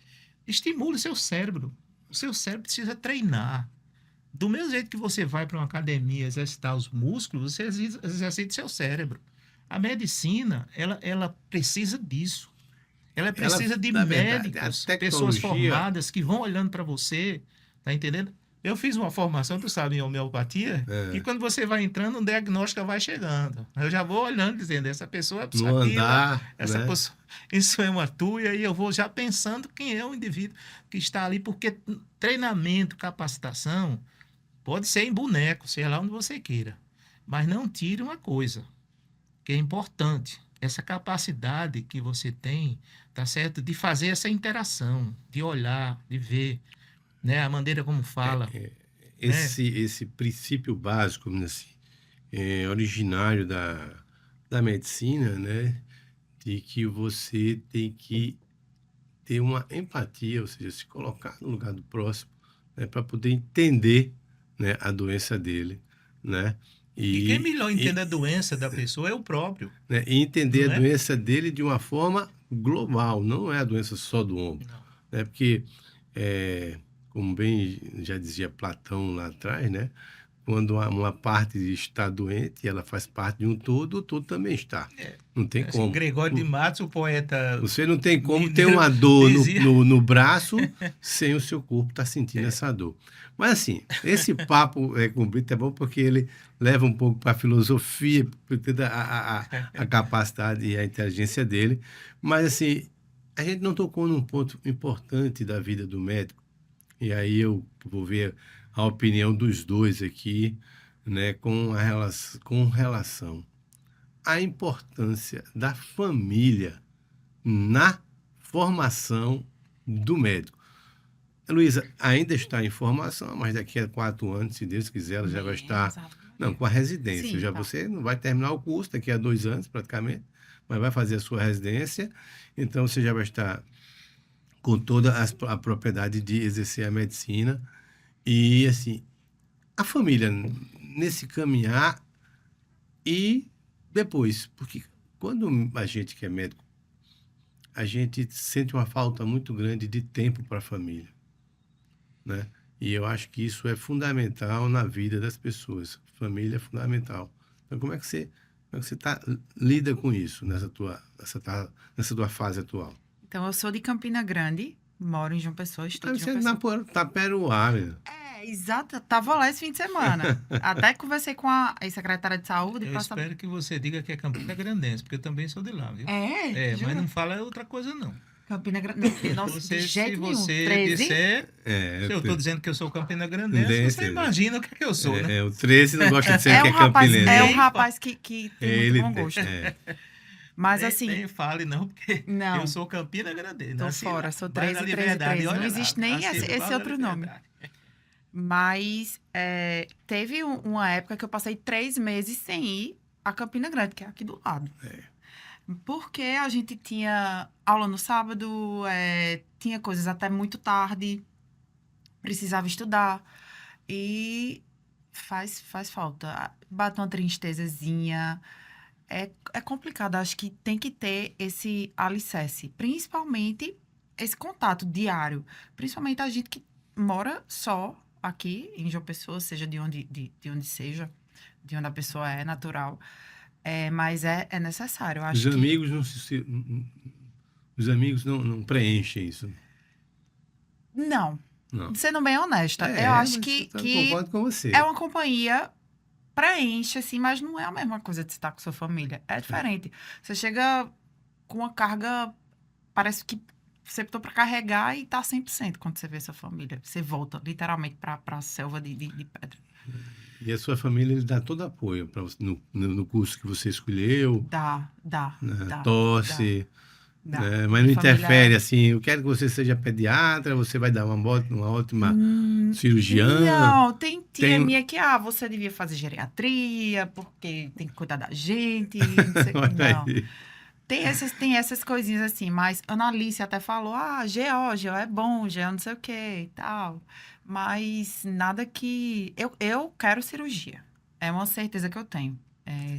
estimule o seu cérebro. O seu cérebro precisa treinar. Do mesmo jeito que você vai para uma academia exercitar os músculos, você exercita o seu cérebro. A medicina, ela precisa disso. Ela precisa de na verdade, médicos, a pessoas tecnologia- formadas que vão olhando para você, tá entendendo? Eu fiz uma formação, tu sabe, em homeopatia, É. e quando você vai entrando, um diagnóstico vai chegando. Eu já vou olhando, dizendo, essa pessoa é No andar, essa né? pessoa, isso é uma tuia, e eu vou já pensando quem é o indivíduo que está ali, porque treinamento, capacitação, pode ser em boneco, seja lá onde você queira, mas não tire uma coisa que é importante, essa capacidade que você tem, tá certo? De fazer essa interação, de olhar, de ver, né? A maneira como fala. Esse princípio básico, né, assim, originário da medicina, né? De que você tem que ter uma empatia, ou seja, se colocar no lugar do próximo, né, para poder entender, né, a doença dele, né? E quem melhor entende a doença da pessoa é o próprio. Né, e entender Não a é? doença dele de uma forma global, não é a doença só do ombro. Não. Né? Porque, como bem já dizia Platão lá atrás, né? Quando uma parte está doente, ela faz parte de um todo, o todo também está. Não tem Assim, como. Gregório de Matos, o poeta. Você não tem como ter mineiro, uma dor dizia- no braço sem o seu corpo estar sentindo essa dor. Mas assim, esse papo com o Brito é bom porque ele leva um pouco para a filosofia, por toda a capacidade e a inteligência dele. Mas assim, a gente não tocou num ponto importante da vida do médico. E aí eu vou ver a opinião dos dois aqui, né, com relação à importância da família na formação do médico. Luísa ainda está em formação, mas daqui a 4 anos, se Deus quiser, ela já vai estar... Não, com a residência. Sim, Já tá. você não vai terminar o curso daqui a 2 anos, praticamente, mas vai fazer a sua residência. Então, você já vai estar com toda a propriedade de exercer a medicina. E, assim, a família nesse caminhar e depois, porque quando a gente que é médico, a gente sente uma falta muito grande de tempo para a família, né? E eu acho que isso é fundamental na vida das pessoas. Família é fundamental. Então, como é que você lida com isso nessa tua fase atual? Então, eu sou de Campina Grande, moro em João Pessoa, estudo em Você João é Pessoa. na Taperoá, meu. Exato. Tava lá esse fim de semana. Até conversei com a secretária de saúde Eu para saber. espero que você diga que é Campina Grandense, porque eu também sou de lá, viu? É, Mas não fala outra coisa, não. Campina Grande. Nossa, Você, de jeito se nenhum. você 13? disser, se eu estou dizendo que eu sou Campina Grandense, Grandense, você imagina o que é que eu sou, né? O 13 não gosta de ser É que um é rapaz, campinense. é um rapaz que tem Ele muito bom gosto. Mas nem, assim, nem fale, não, porque Não. eu sou Campina Grandense. tô nasci fora, lá. sou Vai na 13, 13, Liberdade, 13. Não olha lá, existe nem nasci esse no Bairro da outro nome. Liberdade. Mas teve uma época que eu passei 3 meses sem ir a Campina Grande, que é aqui do lado. Porque a gente tinha aula no sábado, tinha coisas até muito tarde, precisava estudar. E faz falta. Bate uma tristezazinha. É complicado, acho que tem que ter esse alicerce, principalmente esse contato diário. Principalmente a gente que mora só aqui em João Pessoa, seja de onde seja, de onde a pessoa é natural. Mas é necessário, eu acho Os que... amigos não preenchem isso. Não, Não. sendo bem honesta, eu acho mas que eu concordo com você. é uma companhia, preenche, assim, mas não é a mesma coisa de estar com sua família. É diferente. Você chega com uma carga, parece que você botou para carregar e tá 100% quando você vê sua família. Você volta, literalmente, para a selva de pedra. E a sua família ele dá todo apoio no curso que você escolheu, Dá. tosse, Não. né? Mas não Minha família- interfere assim, eu quero que você seja pediatra, você vai dar uma ótima cirurgiã. Não, tem tia Tem- minha que, você devia fazer geriatria, porque tem que cuidar da gente, não sei o que. Olha Não. aí. Tem essas coisinhas assim, mas Ana Alice até falou, GO é bom, GO não sei o que e tal. Mas nada que... Eu quero cirurgia. É uma certeza que eu tenho.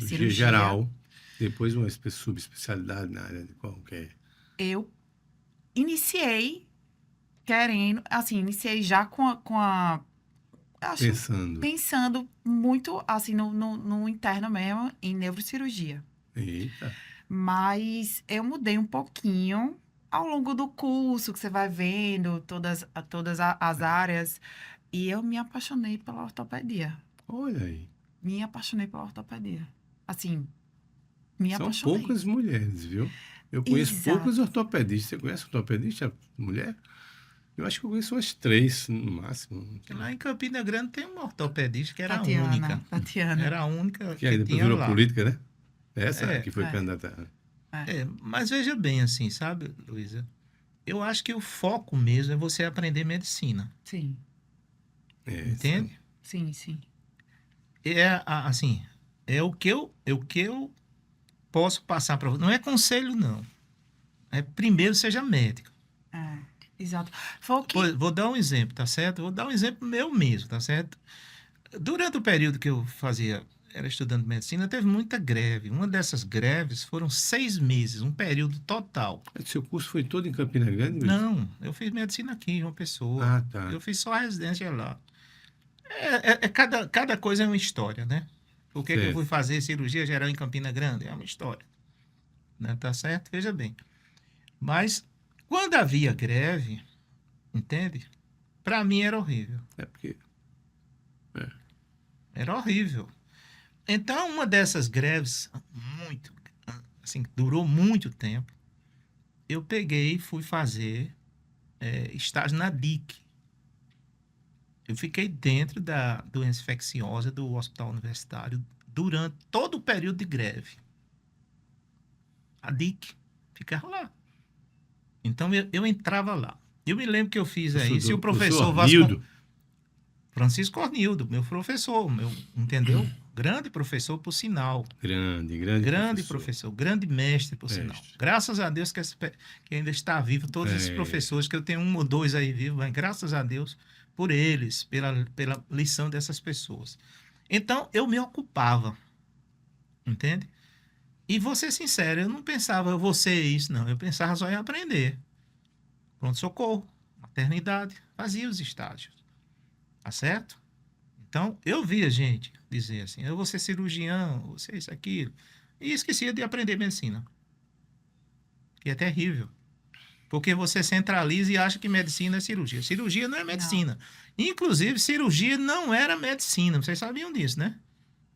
Cirurgia geral, depois uma subespecialidade na área de qualquer. Eu iniciei querendo, assim, iniciei já com a acho, pensando muito, assim, no interno mesmo, em neurocirurgia. Eita. Mas eu mudei um pouquinho ao longo do curso, que você vai vendo todas as áreas, e eu me apaixonei pela ortopedia. Olha aí. Me apaixonei pela ortopedia. Assim, me São apaixonei. poucas mulheres, viu? Eu conheço Exato. poucos ortopedistas. Você conhece ortopedista mulher? Eu acho que eu conheço umas 3, no máximo. Lá em Campina Grande tem uma ortopedista que era a Tatiana, única. Tatiana. Era a única Que aí depois tinha virou lá. política, né? Essa É, que foi é. candidata. Mas veja bem, assim, sabe, Luísa? Eu acho que o foco mesmo é você aprender medicina. Sim, Entende? sim, sim. Assim, é o que eu posso passar para você. Não é conselho, não. Primeiro seja médico. Exato. Foi o que... Vou dar um exemplo, tá certo? Vou dar um exemplo meu mesmo, tá certo? Durante o período que eu era estudante de medicina, teve muita greve. Uma dessas greves foram 6 meses, um período total. Seu curso foi todo em Campina Grande? Luiz? Não, eu fiz medicina aqui em João Pessoa. Tá. Eu fiz só a residência lá. Cada coisa é uma história, né? Por que eu fui fazer cirurgia geral em Campina Grande? É uma história. Né? Tá certo? Veja bem. Mas, quando havia greve, entende? Para mim era horrível. Era horrível. Então, uma dessas greves, assim, durou muito tempo, eu peguei e fui fazer estágio na DIC. Eu fiquei dentro da doença infecciosa do hospital universitário durante todo o período de greve. A DIC ficava lá. Então, eu entrava lá. Eu me lembro que eu fiz aí, se o professor Francisco Ornildo, meu professor, entendeu? Grande professor, por sinal. Grande professor, grande mestre, por sinal. Graças a Deus que ainda está vivo, todos esses professores, que eu tenho 1 ou 2 aí vivos, mas graças a Deus por eles, pela lição dessas pessoas. Então, eu me ocupava, entende? E vou ser sincero, eu não pensava, eu vou ser isso, não. Eu pensava só em aprender. Pronto-socorro, maternidade, fazia os estágios. Tá certo? Então, eu via gente dizer assim, eu vou ser cirurgião, vou ser isso, aquilo. E esquecia de aprender medicina. Que é terrível. Porque você centraliza e acha que medicina é cirurgia. Cirurgia não é medicina. Não. Inclusive, cirurgia não era medicina. Vocês sabiam disso, né?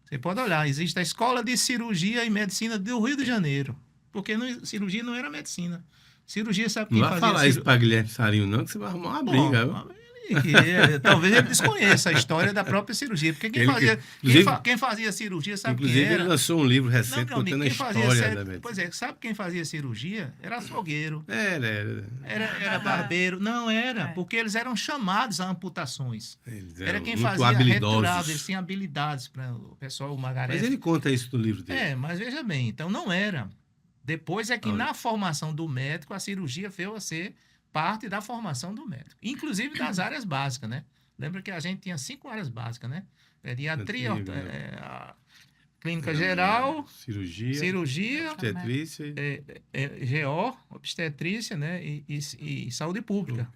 Você pode olhar, existe a Escola de Cirurgia e Medicina do Rio de Janeiro. Porque cirurgia não era medicina. Cirurgia, sabe quem fazia? Não vai falar isso para Guilherme Sarinho, não, que você vai arrumar uma briga. Talvez ele desconheça a história da própria cirurgia. Porque quem fazia cirurgia, sabe quem era? Inclusive, ele lançou um livro recente contando a história da medicina. Pois é, sabe quem fazia cirurgia? Era açougueiro. Era barbeiro. Não era, porque eles eram chamados a amputações. Era quem muito fazia returado, eles tinham habilidades para o pessoal, o Margareth. Mas ele conta isso no livro dele. Mas veja bem, então não era. Depois é que na formação do médico, a cirurgia veio a ser parte da formação do médico. Inclusive das áreas básicas, né? Lembra que a gente tinha 5 áreas básicas, né? Pediatria, clínica geral, cirurgia, obstetrícia, GO, obstetrícia, né? E saúde pública.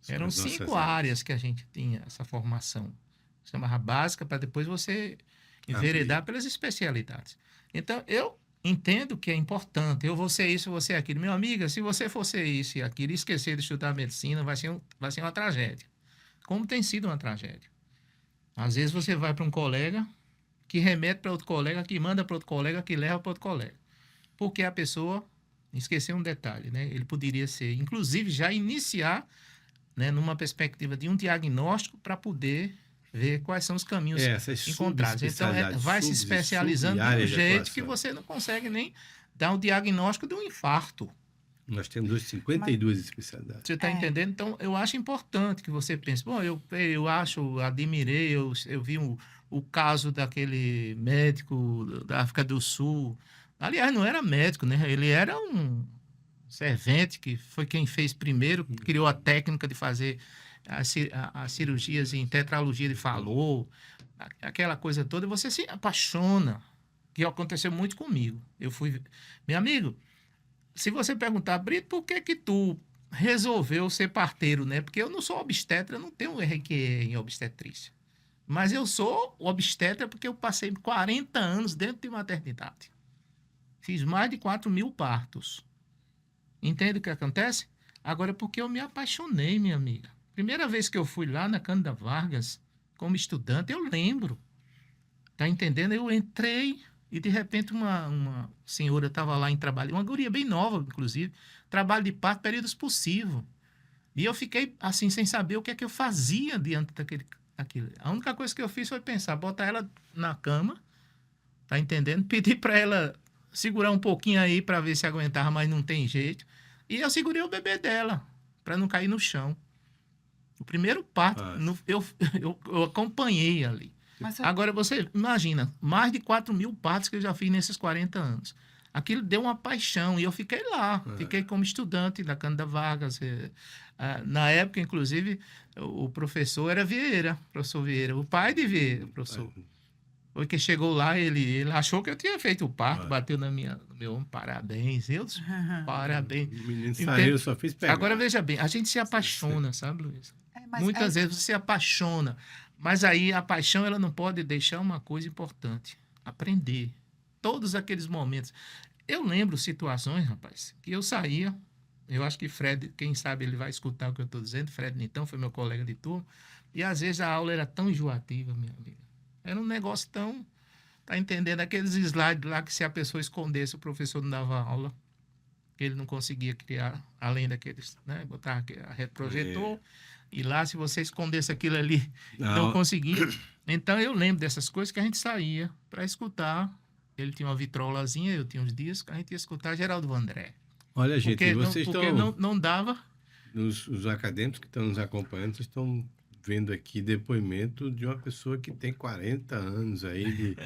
Eram 5 áreas que a gente tinha essa formação. Chamava básica, para depois você enveredar pelas especialidades. Então, eu entendo que é importante, eu vou ser isso, vou ser aquilo. Meu amigo, se você for ser isso e aquilo e esquecer de estudar medicina, vai ser uma tragédia. Como tem sido uma tragédia. Às vezes você vai para um colega, que remete para outro colega, que manda para outro colega, que leva para outro colega. Porque a pessoa esqueceu um detalhe, né? Ele poderia ser, inclusive, já iniciar, né, numa perspectiva de um diagnóstico para poder ver quais são os caminhos encontrados. Então, vai se especializando de um jeito que você não consegue nem dar um diagnóstico de um infarto. Nós temos hoje 52 especialidades. Você está entendendo? Então, eu acho importante que você pense, bom, admirei, eu vi o caso daquele médico da África do Sul. Aliás, não era médico, né? Ele era um servente, que foi quem fez primeiro, criou a técnica de fazer as cirurgias em tetralogia de Fallot, aquela coisa toda, e você se apaixona, que aconteceu muito comigo. Meu amigo, se você perguntar, Brito, por que tu resolveu ser parteiro, né? Porque eu não sou obstetra, eu não tenho RQE em obstetrícia. Mas eu sou obstetra porque eu passei 40 anos dentro de maternidade. Fiz mais de 4.000 partos. Entende o que acontece? Agora, porque eu me apaixonei, minha amiga. Primeira vez que eu fui lá na Cândida Vargas, como estudante, eu lembro. Tá entendendo? Eu entrei e, de repente, uma senhora estava lá em trabalho, uma guria bem nova, inclusive, trabalho de parto, período expulsivo. E eu fiquei, assim, sem saber o que é que eu fazia diante daquilo. A única coisa que eu fiz foi pensar, botar ela na cama, tá entendendo? Pedir para ela segurar um pouquinho aí para ver se aguentava, mas não tem jeito. E eu segurei o bebê dela, para não cair no chão. O primeiro parto, eu acompanhei ali. Agora, você imagina, mais de 4.000 partos que eu já fiz nesses 40 anos. Aquilo deu uma paixão e eu fiquei lá. Fiquei como estudante da Cândida Vargas. Na época, inclusive, o professor era Vieira, professor Vieira. O pai de Vieira, professor. Foi que chegou lá, ele achou que eu tinha feito o parto, bateu no meu ombro, parabéns. Parabéns. O menino saiu, só fez pegar. Agora, veja bem, a gente se apaixona, sabe, Luiz? Muitas vezes você se apaixona, mas aí a paixão ela não pode deixar uma coisa importante, aprender. Todos aqueles momentos. Eu lembro situações, rapaz, que eu saía, eu acho que Fred, quem sabe ele vai escutar o que eu estou dizendo, Fred Nitão foi meu colega de turma, e às vezes a aula era tão enjoativa, minha amiga. Era um negócio tão, tá entendendo? Aqueles slides lá que se a pessoa escondesse, o professor não dava aula, que ele não conseguia criar, além daqueles, né, botar a retrojetor, e lá, se você escondesse aquilo ali, não conseguia. Então, eu lembro dessas coisas que a gente saía para escutar. Ele tinha uma vitrolazinha, eu tinha uns dias que a gente ia escutar Geraldo Vandré. Olha, gente, porque não dava. Os acadêmicos que estão nos acompanhando, vocês estão vendo aqui depoimento de uma pessoa que tem 40 anos aí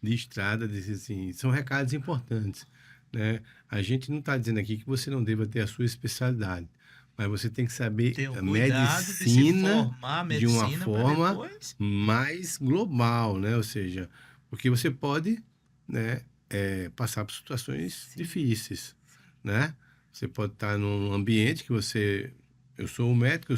de estrada, assim, são recados importantes, né? A gente não está dizendo aqui que você não deva ter a sua especialidade, mas você tem que saber a medicina de uma forma mais global, né? Ou seja, porque você pode, né, passar por situações difíceis, né? Você pode estar num ambiente que eu sou um médico,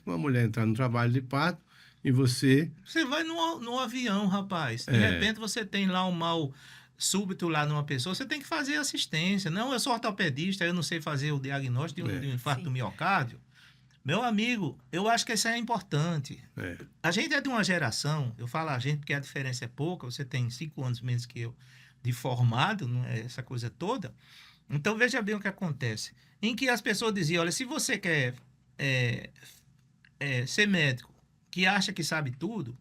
uma mulher entrar no trabalho de parto e você... Você vai no avião, rapaz. De repente você tem lá um mal súbito lá numa pessoa, você tem que fazer assistência. Não, eu sou ortopedista, eu não sei fazer o diagnóstico de um infarto do miocárdio. Meu amigo, eu acho que isso é importante. A gente é de uma geração, eu falo a gente porque a diferença é pouca, você tem 5 anos menos que eu de formado, não é essa coisa toda. Então, veja bem o que acontece. Em que as pessoas diziam, olha, se você quer ser médico, que acha que sabe tudo,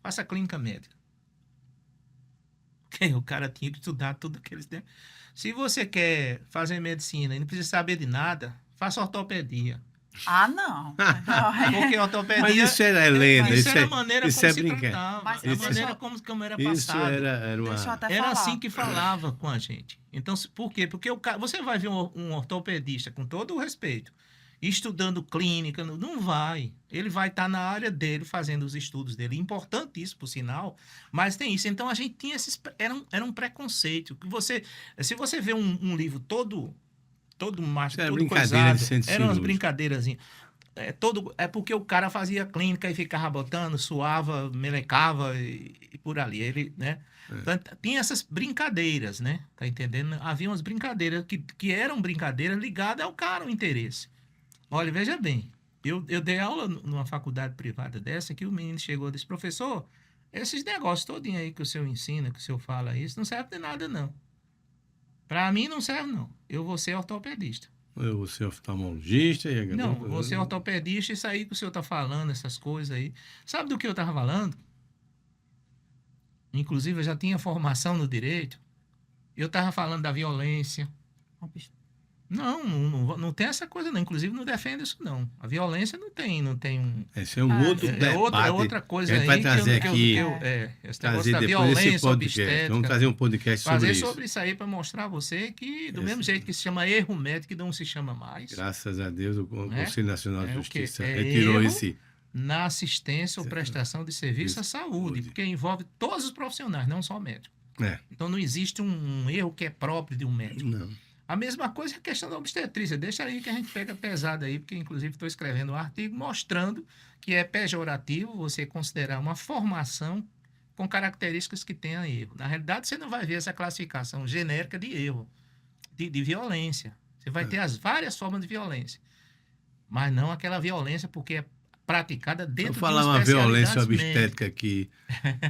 faça clínica médica. Porque o cara tinha que estudar tudo aqueles tempos. Se você quer fazer medicina e não precisa saber de nada, faça ortopedia. Não. Porque ortopedia... Mas isso era lenda. Isso era a maneira como se brincar. tratava. A maneira como era passado. Isso era assim que falava com a gente. Então, por quê? Porque você vai ver um ortopedista, com todo o respeito, estudando clínica, não vai. Ele vai estar na área dele, fazendo os estudos dele. Importante isso, por sinal, mas tem isso. Então, a gente tinha era um preconceito. Se você vê um livro todo macho, todo coisado, eram umas brincadeiras. É porque o cara fazia clínica e ficava botando, suava, melecava e por ali. Ele, né? Então, tinha essas brincadeiras, né? Tá entendendo? Havia umas brincadeiras que eram brincadeiras ligadas ao cara, o interesse. Olha, veja bem, eu dei aula numa faculdade privada dessa, que o menino chegou e disse, professor, esses negócios todinho aí que o senhor ensina, que o senhor fala isso, não serve de nada, não. Para mim não serve, não. Eu vou ser ortopedista. Eu vou ser oftalmologista. Não, vou ser ortopedista, isso aí que o senhor está falando, essas coisas aí. Sabe do que eu estava falando? Inclusive, eu já tinha formação no direito. Eu estava falando da violência. Não tem essa coisa, não. Inclusive, não defende isso, não. A violência não tem um. Esse é um outro debate. É outra coisa que a gente aí vai trazer aqui, esse negócio trazer da depois desse violência podcast. obstétrica. Vamos trazer um podcast sobre Fazer isso. sobre isso aí para mostrar a você que, do Esse- mesmo jeito que se chama erro médico, que não se chama mais, Graças a Deus, o Né? Conselho Nacional de É o quê? Justiça É retirou erro esse. na assistência ou prestação de serviço à saúde, porque envolve todos os profissionais, não só o médico. É, Então, não existe um erro que é próprio de um médico. não. A mesma coisa é a questão da obstetrícia. Deixa aí que a gente pega pesado aí, porque inclusive estou escrevendo um artigo mostrando que é pejorativo você considerar uma formação com características que tenha erro. Na realidade, você não vai ver essa classificação genérica de erro, de violência. Você vai ter as várias formas de violência, mas não aquela violência porque é praticada dentro Vou falar de uma violência especialidades obstétrica aqui,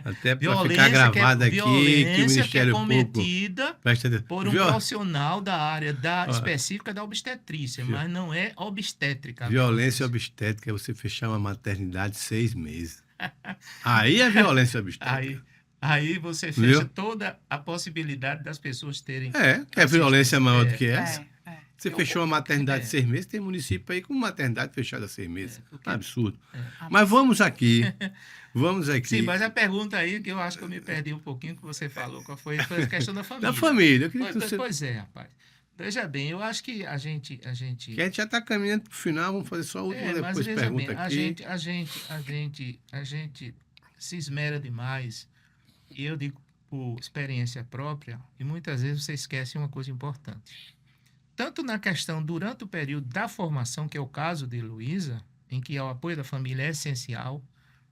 até para Violência ficar gravada aqui, que o violência Ministério que é Público... cometida Presta atenção. por um profissional da área específica da obstetrícia, Viu? mas não é obstétrica. a Violência obstétrica é você fechar uma maternidade 6 meses. Aí é violência obstétrica. Aí você Viu? fecha toda a possibilidade das pessoas terem. Que a violência é maior do que É, essa. é. Você fechou uma maternidade É. 6 meses, tem município aí com maternidade fechada 6 meses. porque- Absurdo. É. Mas vamos aqui. Vamos aqui. Sim, mas a pergunta aí, que eu acho que eu me perdi um pouquinho que você falou, qual foi a questão da família. Da família. Eu queria que Pois, você... pois é, rapaz. Veja bem, eu acho que a gente. Que a gente já está caminhando para o final, vamos fazer só a última, Mas depois veja pergunta bem, aqui. a gente se esmera demais, e eu digo por experiência própria, e muitas vezes você esquece uma coisa importante. Tanto na questão durante o período da formação, que é o caso de Heloísa, em que o apoio da família é essencial,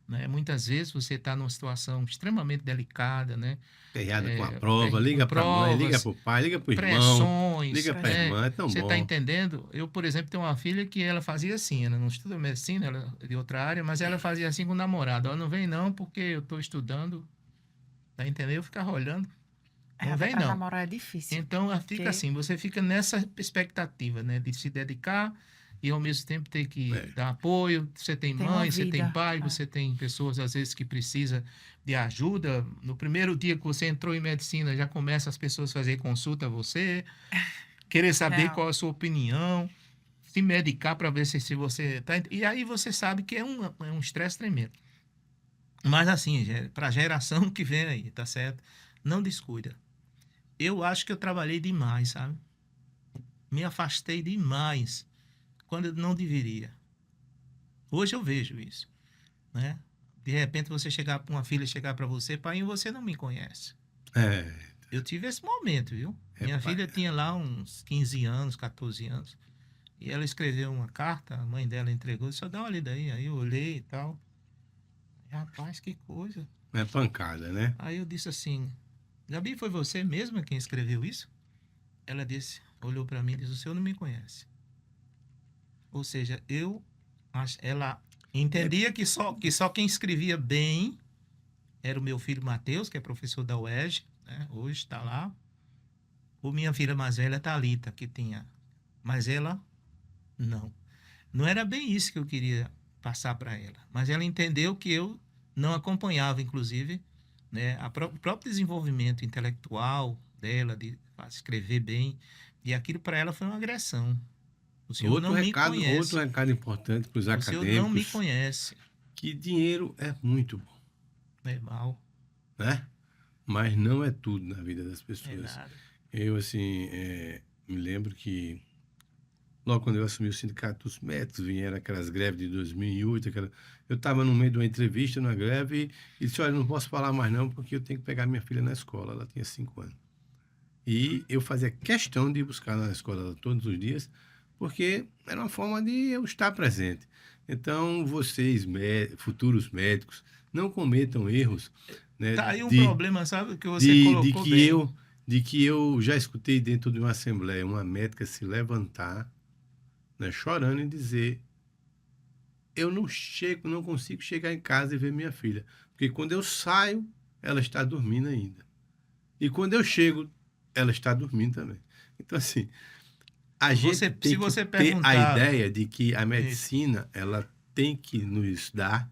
né? Muitas vezes você está numa situação extremamente delicada, né? Ferrada com a prova, com liga para a mãe, liga provas, para o pai, liga para o irmão, pressões, liga para a né? irmã, é tão Você bom. está entendendo? Eu, por exemplo, tenho uma filha que ela fazia assim, ela não estuda medicina, ela é de outra área, mas ela fazia assim com o namorado. Ela não vem não porque eu estou estudando, tá entendendo? Eu ficava olhando, não vem Pra não. namorar é difícil. Então, fica Porque- assim, você fica nessa expectativa, né? De se dedicar e ao mesmo tempo ter que dar apoio. Você tem Tem uma mãe, você tem vida, pai, é. você tem pessoas, às vezes, que precisam de ajuda. No primeiro dia que você entrou em medicina, já começa as pessoas a fazer consulta a você, querer saber Não. qual a sua opinião, se medicar para ver se você tá... E aí você sabe que é um estresse tremendo. Mas assim, para a geração que vem aí, tá certo? Não descuida. Eu acho que eu trabalhei demais, sabe? Me afastei demais quando eu não deveria. Hoje eu vejo isso, né? De repente você chegar para uma filha chegar para você, pai, você não me conhece. É, Eu tive esse momento, viu? Minha pai. filha tinha lá uns 15 anos, 14 anos. E ela escreveu uma carta, a mãe dela entregou, só dá uma lida aí. Aí eu olhei e tal. Rapaz, que coisa. é pancada, né? Aí eu disse assim, Gabi, foi você mesma quem escreveu isso? Ela disse, olhou para mim e disse, o senhor não me conhece. Ou seja, ela entendia que só quem escrevia bem era o meu filho Matheus, que é professor da UERJ, né? Hoje está lá. Ou minha filha mais velha, Thalita, que tinha. Mas ela, não. Não era bem isso que eu queria passar para ela. Mas ela entendeu que eu não acompanhava, inclusive, né, o próprio desenvolvimento intelectual dela, de escrever bem. E aquilo para ela foi uma agressão. O senhor não me conhece. Outro recado importante para os O acadêmicos. senhor não me conhece. Que dinheiro é muito bom, É mal. né? Mas não é tudo na vida das É pessoas. nada. Eu, assim, me lembro que logo quando eu assumi o Sindicato dos Médicos, vieram aquelas greves de 2008, eu estava no meio de uma entrevista, numa greve, e disse, olha, não posso falar mais não, porque eu tenho que pegar minha filha na escola, ela tinha 5 anos. E eu fazia questão de ir buscar na escola ela todos os dias, porque era uma forma de eu estar presente. Então, vocês, futuros médicos, não cometam erros. Né, Tá aí um problema, sabe, que você colocou de que eu já escutei dentro de uma assembleia uma médica se levantar, né, chorando e dizer, eu não consigo chegar em casa e ver minha filha, porque quando eu saio, ela está dormindo ainda. E quando eu chego, ela está dormindo também. Então, assim, a gente tem que ter a ideia de que a medicina, ela tem que nos dar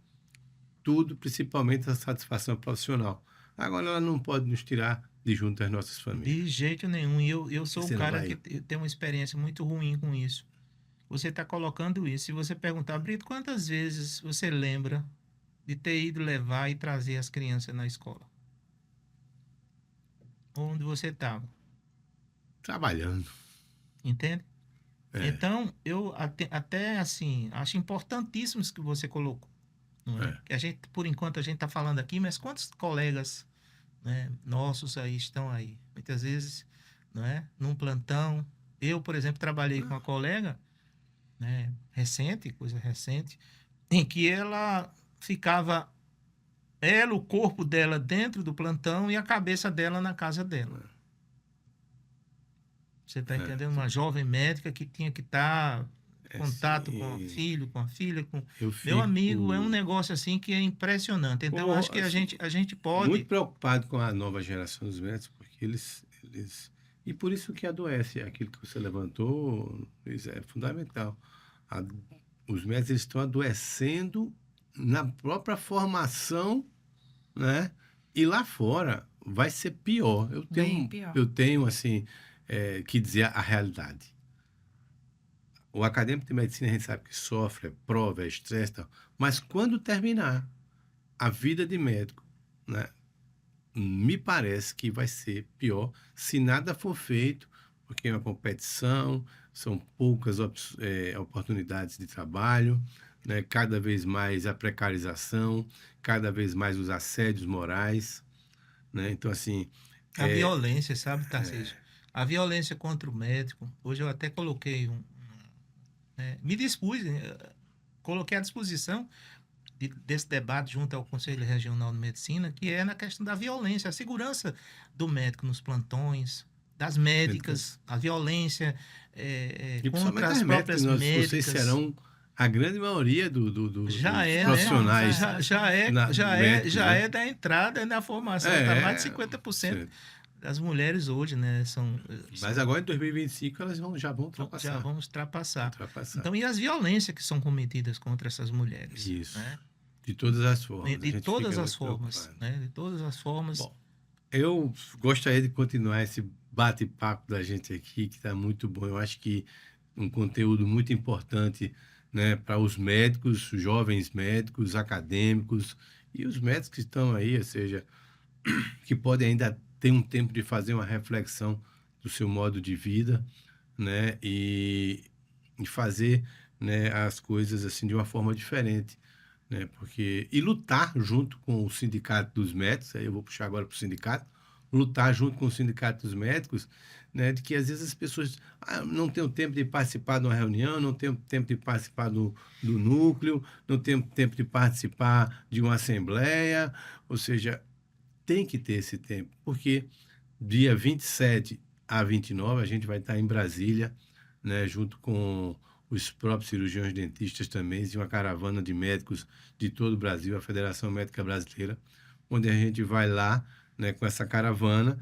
tudo, principalmente a satisfação profissional. Agora, ela não pode nos tirar de junto às nossas famílias. De jeito nenhum. E eu sou Você um não cara vai. que tem uma experiência muito ruim com isso. Você está colocando isso. Se você perguntar, Brito, quantas vezes você lembra de ter ido levar e trazer as crianças na escola? Onde você estava? Trabalhando. Entende? É, Então, eu até assim, acho importantíssimo isso que você colocou. Não é? é. Que a gente, por enquanto, a gente está falando aqui, mas quantos colegas, né, nossos aí estão aí? Muitas vezes, não é? Num plantão. Eu, por exemplo, trabalhei com uma colega, né, recente, coisa recente, em que ela ficava, o corpo dela dentro do plantão e a cabeça dela na casa dela. Você está É, entendendo? Uma jovem médica que tinha que estar em contato com o assim, filho, com a filha, com... eu Meu amigo, é um fico negócio assim que é impressionante. Então, acho que assim, a gente muito pode... preocupado com a nova geração dos médicos, porque eles... E por isso que adoece. Aquilo que você levantou, Luiz, é fundamental. A- os médicos eles estão adoecendo na própria formação, né? E lá fora vai ser pior. Bem pior. Eu tenho assim, que dizer a realidade. O acadêmico de medicina a gente sabe que sofre, é prova, é estresse, e tal. Mas quando terminar a vida de médico, né? Me parece que vai ser pior se nada for feito, porque é uma competição, são poucas oportunidades de trabalho, né? Cada vez mais a precarização, cada vez mais os assédios morais, né? Então, assim, A é, violência, sabe, Tarcísio? A violência contra o médico. Hoje eu até coloquei me dispus, coloquei à disposição desse debate junto ao Conselho Regional de Medicina, que é na questão da violência, a segurança do médico nos plantões, das médicas, a violência e contra principalmente as as médicas, próprias vocês médicas. serão a grande maioria Já dos é, Nós né? somos, profissionais médicos, Já né? é da entrada e da formação. Tá mais de É, 50% das mulheres hoje, né? mas agora em 2025 elas já vão Já ultrapassar. vamos ultrapassar. Ultrapassar. Então, e as violências que são cometidas contra essas mulheres, Isso. né? De todas as formas. A De gente todas fica as muito formas, preocupado. né? De todas as formas. Bom, eu gostaria de continuar esse bate-papo da gente aqui, que está muito bom. Eu acho que um conteúdo muito importante, né, para os médicos, os jovens médicos, acadêmicos e os médicos que estão aí, ou seja, que podem ainda ter um tempo de fazer uma reflexão do seu modo de vida, né, e fazer, né, as coisas assim de uma forma diferente, né, porque e lutar junto com o sindicato dos médicos, aí eu vou puxar agora para o sindicato, lutar junto com o sindicato dos médicos, né, de que às vezes as pessoas não têm o tempo de participar de uma reunião, não têm o tempo de participar do núcleo, não têm o tempo de participar de uma assembleia, ou seja, tem que ter esse tempo, porque dia 27 a 29 a gente vai estar em Brasília, né, junto com os próprios cirurgiões dentistas também, e uma caravana de médicos de todo o Brasil, a Federação Médica Brasileira, onde a gente vai lá, né, com essa caravana,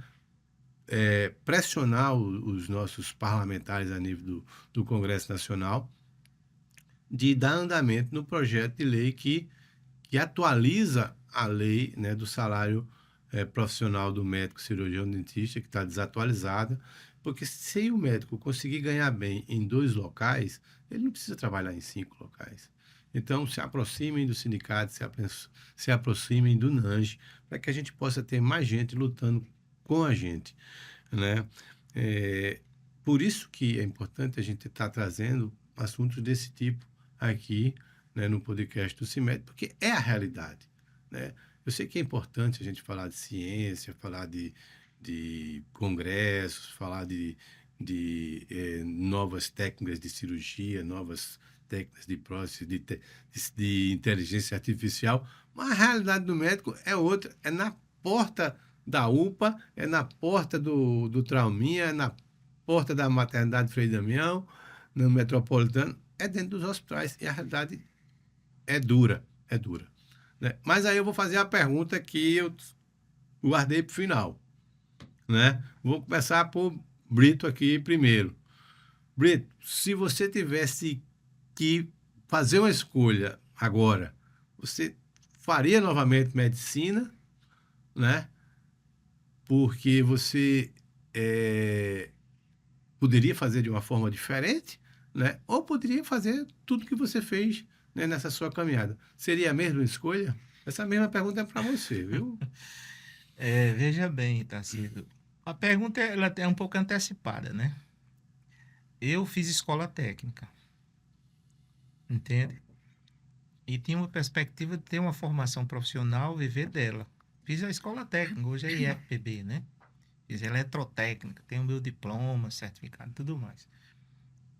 pressionar os nossos parlamentares a nível do Congresso Nacional, de dar andamento no projeto de lei que atualiza a lei, né, do salário profissional do médico cirurgião dentista, que está desatualizada, porque se o médico conseguir ganhar bem em 2 locais, ele não precisa trabalhar em 5 locais. Então, se aproximem do sindicato, se aproximem do NANGE, para que a gente possa ter mais gente lutando com a gente, né? É, por isso que é importante a gente estar trazendo assuntos desse tipo aqui, né, no podcast do CIMED, porque é a realidade, né? Eu sei que é importante a gente falar de ciência, falar de congressos, falar de novas técnicas de cirurgia, novas técnicas de prótese, de inteligência artificial, mas a realidade do médico é outra, é na porta da UPA, é na porta do Trauminha, é na porta da maternidade Frei Damião, no Metropolitano, é dentro dos hospitais, e a realidade é dura, né? Mas aí eu vou fazer a pergunta que eu guardei para o final, né? Vou começar por Brito aqui primeiro. Brito, se você tivesse que fazer uma escolha agora, você faria novamente medicina, né? porque você poderia fazer de uma forma diferente, né? Ou poderia fazer tudo que você fez, né, nessa sua caminhada. Seria a mesma escolha? Essa mesma pergunta é para você, viu? Veja bem, Tarcísio. A pergunta ela é um pouco antecipada, né? Eu fiz escola técnica, entende? E tinha uma perspectiva de ter uma formação profissional, viver dela. Fiz a escola técnica, hoje é IFPB, né? Fiz eletrotécnica, tenho meu diploma, certificado e tudo mais.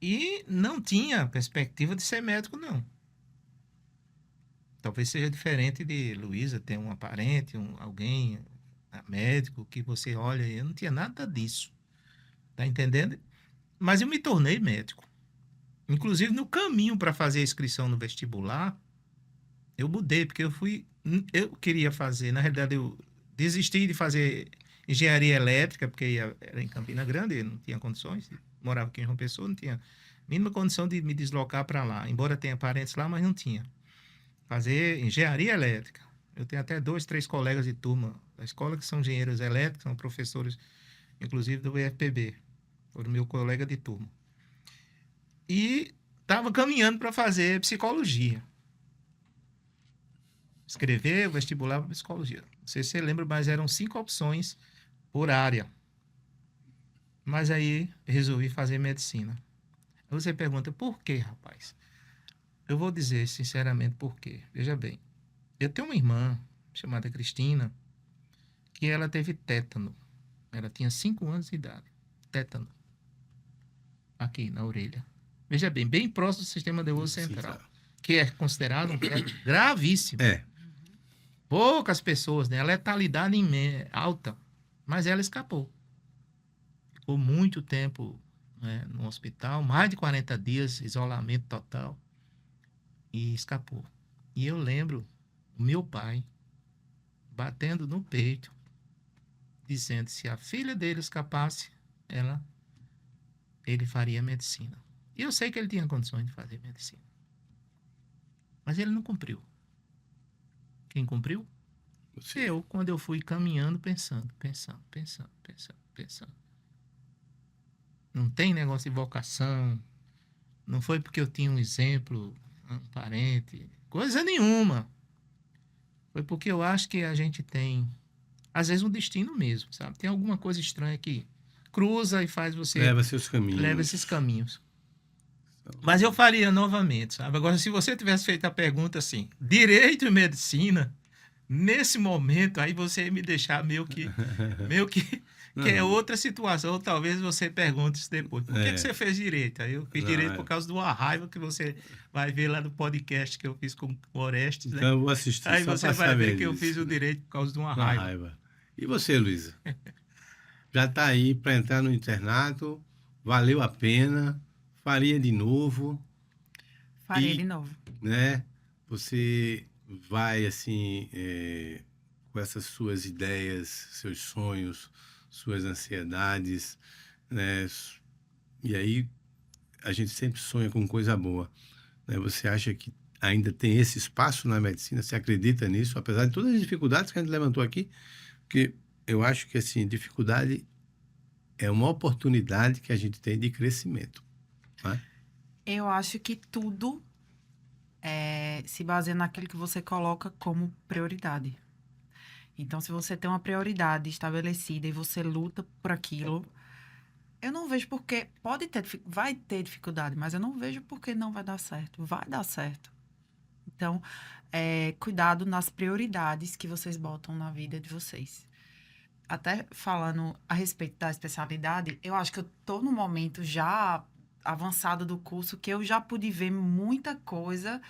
E não tinha perspectiva de ser médico, não. Talvez seja diferente de Luísa, ter um parente, alguém médico que você olha, eu não tinha nada disso. Tá entendendo? Mas eu me tornei médico. Inclusive, no caminho para fazer a inscrição no vestibular, eu mudei, porque eu queria fazer, na realidade, eu desisti de fazer engenharia elétrica, porque era em Campina Grande, eu não tinha condições, morava aqui em João Pessoa, não tinha mínima condição de me deslocar para lá, embora tenha parentes lá, mas não tinha. Fazer engenharia elétrica. Eu tenho até 2, 3 colegas de turma da escola que são engenheiros elétricos, são professores, inclusive do IFPB, foram meu colega de turma. E estava caminhando para fazer psicologia. Escrever o vestibular para psicologia. Não sei se você lembra, mas eram 5 opções por área. Mas aí resolvi fazer medicina. Aí você pergunta, por quê, rapaz? Eu vou dizer sinceramente por quê. Veja bem, eu tenho uma irmã chamada Cristina, que ela teve tétano. Ela tinha 5 anos de idade. Tétano. Aqui, na orelha. Veja bem, bem próximo do sistema nervoso central. Que é considerado um tétano gravíssimo. Poucas pessoas, né? A letalidade alta. Mas ela escapou. Ficou muito tempo, né, no hospital, mais de 40 dias, isolamento total. E escapou. E eu lembro o meu pai batendo no peito, dizendo que se a filha dele escapasse, ele faria medicina. E eu sei que ele tinha condições de fazer medicina. Mas ele não cumpriu. Quem cumpriu? Eu, quando eu fui caminhando, pensando. Não tem negócio de vocação. Não foi porque eu tinha um exemplo, um parente, coisa nenhuma. Foi porque eu acho que a gente tem, às vezes, um destino mesmo, sabe? Tem alguma coisa estranha que cruza e faz você... Leva seus caminhos. Leva esses caminhos. Mas eu faria novamente, sabe? Agora, se você tivesse feito a pergunta assim, direito e medicina, nesse momento, aí você ia me deixar meio que é outra situação. Talvez você pergunte isso depois. Por que você fez direito? Aí eu fiz direito por causa de uma raiva que você vai ver lá no podcast que eu fiz com o Orestes. Então né? eu vou assistir. Aí só você pra vai saber ver que eu disso. fiz o direito por causa de uma raiva. E você, Luísa? Já está aí para entrar no internato? Valeu a pena? Faria de novo? Faria de novo. Né? Você vai assim, com essas suas ideias, seus sonhos, suas ansiedades, né? E aí a gente sempre sonha com coisa boa, né? Você acha que ainda tem esse espaço na medicina? Você acredita nisso, apesar de todas as dificuldades que a gente levantou aqui? Porque eu acho que assim, dificuldade é uma oportunidade que a gente tem de crescimento, né? Eu acho que tudo se baseia naquilo que você coloca como prioridade. Então, se você tem uma prioridade estabelecida e você luta por aquilo, eu não vejo porque vai ter dificuldade, mas eu não vejo porque não vai dar certo. Vai dar certo. Então, cuidado nas prioridades que vocês botam na vida de vocês. Até falando a respeito da especialidade, eu acho que eu tô no momento já avançado do curso que eu já pude ver muita coisa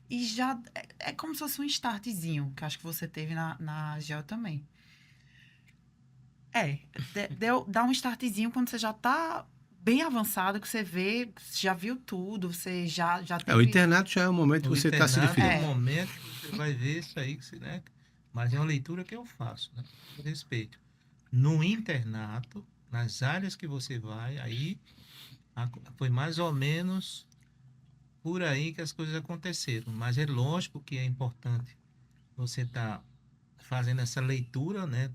e já é como se fosse um startzinho, que eu acho que você teve na GEO também. Dá um startzinho quando você já tá bem avançado, que você vê, já viu tudo, você já teve... O internato já é o momento que você está se definindo. É o momento que você vai ver isso aí, né? Mas é uma leitura que eu faço, né? Com respeito. No internato, nas áreas que você vai, aí foi mais ou menos por aí que as coisas aconteceram. Mas é lógico que é importante você estar fazendo essa leitura, né?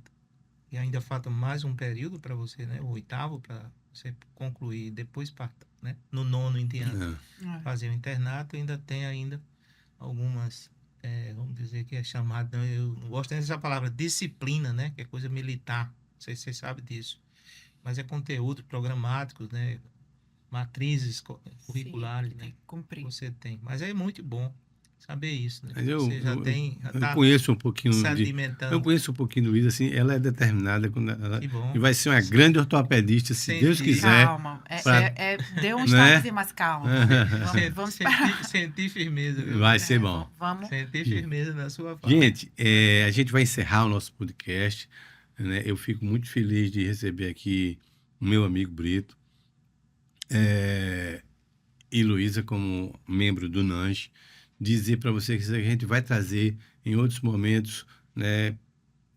e ainda falta mais um período para você, né? O oitavo, para você concluir, depois, né? No nono em diante, É. fazer o internato, ainda tem ainda algumas, vamos dizer que é chamado, eu não gosto dessa palavra, disciplina, né? Que é coisa militar, não sei se você sabe disso, mas é conteúdo programático, né? Matrizes curriculares, Sim, né? tem que cumprir. Você tem, mas é muito bom saber isso, né? Mas Você já eu tá conheço um pouquinho se de. Eu alimentando. conheço um pouquinho do Luiz, assim, ela é determinada Que bom. e vai ser uma grande ortopedista, se Deus Senti. quiser. Calma. pra- Deu um né? startzinho, mas calma. Vamos esperar. Senti firmeza, viu? Vai ser bom. Vamos. Senti firmeza na sua fala. Gente, a gente vai encerrar o nosso podcast, né? Eu fico muito feliz de receber aqui o meu amigo Brito e Luísa como membro do NANGE. Dizer para você que a gente vai trazer em outros momentos, né,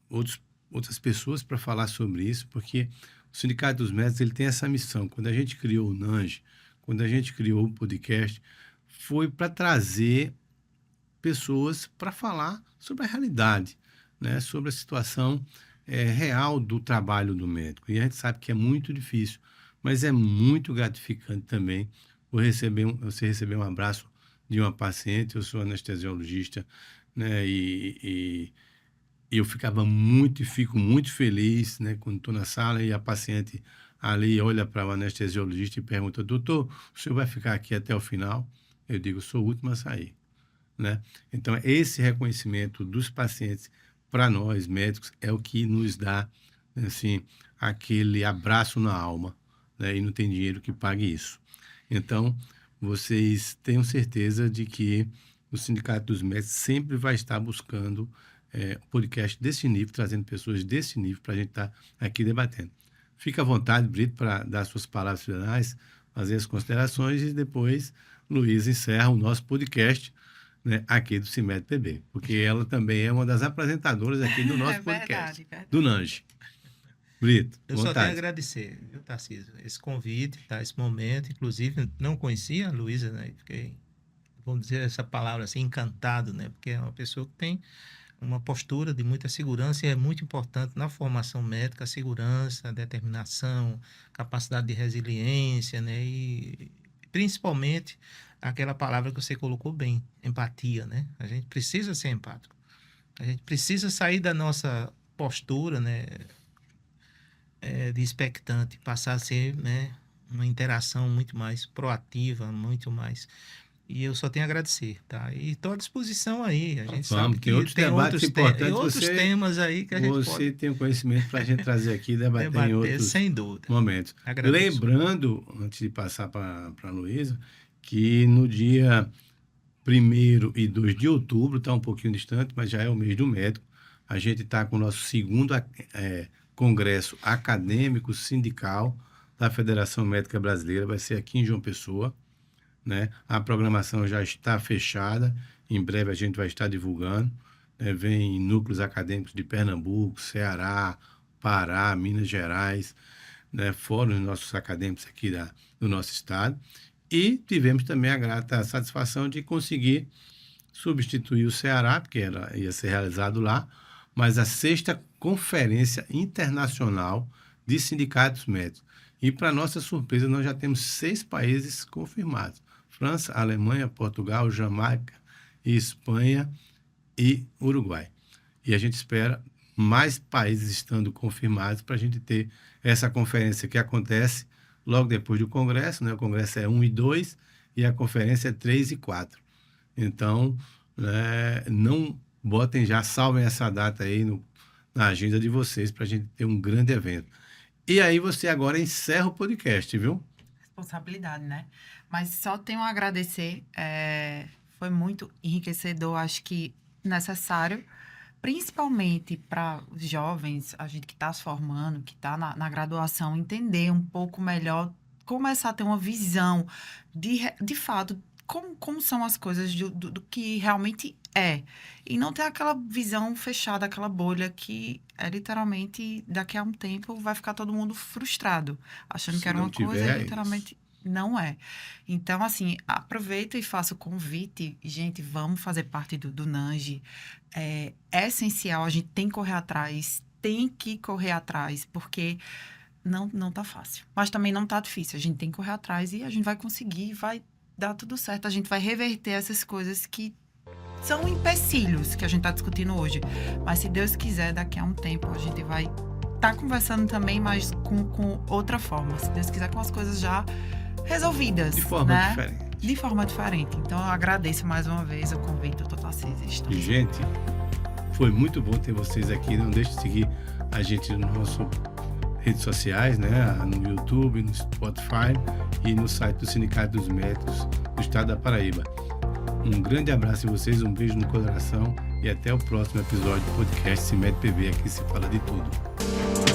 outras pessoas para falar sobre isso, porque o Sindicato dos Médicos ele tem essa missão. Quando a gente criou o NANGE, quando a gente criou o podcast, foi para trazer pessoas para falar sobre a realidade, né, sobre a situação real do trabalho do médico. E a gente sabe que é muito difícil, mas é muito gratificante também você receber um abraço de uma paciente. Eu sou anestesiologista, né, e eu ficava muito e fico muito feliz, né, quando estou na sala e a paciente ali olha para o anestesiologista e pergunta: doutor, o senhor vai ficar aqui até o final? Eu digo: sou o último a sair. Né? Então, esse reconhecimento dos pacientes, para nós médicos, é o que nos dá, assim, aquele abraço na alma, né? E não tem dinheiro que pague isso. Então, vocês tenham certeza de que o Sindicato dos Médicos sempre vai estar buscando um podcast desse nível, trazendo pessoas desse nível para a gente estar aqui debatendo. Fica à vontade, Brito, para dar suas palavras finais, fazer as considerações e depois Luiz encerra o nosso podcast, né, aqui do CIMED PB, porque ela também é uma das apresentadoras aqui do nosso podcast, Verdade. do NANGE. Brito, Eu só tenho a vontade. agradecer, viu, Tarcísio, esse convite, tá, esse momento. Inclusive, não conhecia a Luísa, né? Fiquei, vamos dizer essa palavra assim, encantado, né? Porque é uma pessoa que tem uma postura de muita segurança e é muito importante na formação médica a segurança, a determinação, capacidade de resiliência, né? E principalmente aquela palavra que você colocou bem, empatia, né? A gente precisa ser empático. A gente precisa sair da nossa postura, né, de expectante, passar a ser, né, uma interação muito mais proativa, muito mais. E eu só tenho a agradecer, tá? E estou à disposição aí. A gente sabe que tem outros debates importantes. outros temas aí que a gente Você pode tem o conhecimento para a gente trazer aqui e debater em debater, outros sem dúvida. momentos. Agradeço. Lembrando, antes de passar para a Luísa, que no dia 1º e 2 de outubro, está um pouquinho distante, mas já é o mês do médico, a gente está com o nosso segundo congresso acadêmico sindical da Federação Médica Brasileira, vai ser aqui em João Pessoa, né? A programação já está fechada, em breve a gente vai estar divulgando, né? Vem núcleos acadêmicos de Pernambuco, Ceará, Pará, Minas Gerais, né? Fora os nossos acadêmicos aqui do nosso estado. E tivemos também a grata satisfação de conseguir substituir o Ceará, porque ia ser realizado lá, mas a 6ª Conferência Internacional de Sindicatos Médicos. E, para nossa surpresa, nós já temos 6 países confirmados: França, Alemanha, Portugal, Jamaica, Espanha e Uruguai. E a gente espera mais países estando confirmados para a gente ter essa conferência que acontece logo depois do Congresso, né? O Congresso é 1 e 2 e a conferência é 3 e 4. Então, né, não botem já, salvem essa data aí na agenda de vocês para a gente ter um grande evento. E aí você agora encerra o podcast, viu? Responsabilidade, né? Mas só tenho a agradecer. Foi muito enriquecedor, acho que necessário, principalmente para os jovens, a gente que está se formando, que está na graduação, entender um pouco melhor, começar a ter uma visão de fato, como são as coisas do que realmente é. E não ter aquela visão fechada, aquela bolha que é literalmente, daqui a um tempo, vai ficar todo mundo frustrado, achando que era uma coisa e literalmente não é. Então, assim, aproveita e faça o convite. Gente, vamos fazer parte do NANGE. É essencial, a gente tem que correr atrás, tem que correr atrás, porque não tá fácil. Mas também não tá difícil. A gente tem que correr atrás e a gente vai conseguir, vai dar tudo certo. A gente vai reverter essas coisas que são empecilhos que a gente tá discutindo hoje. Mas se Deus quiser, daqui a um tempo a gente vai estar conversando também, mas com outra forma. Se Deus quiser, com as coisas já resolvidas. De forma né? diferente. De forma diferente. Então, eu agradeço mais uma vez o convite do Tarcísio. E, gente, foi muito bom ter vocês aqui. Não deixe de seguir a gente nas nossas redes sociais, né? No YouTube, no Spotify e no site do Sindicato dos Médicos do Estado da Paraíba. Um grande abraço em vocês, um beijo no coração e até o próximo episódio do podcast CIMED PB. Aqui se fala de tudo.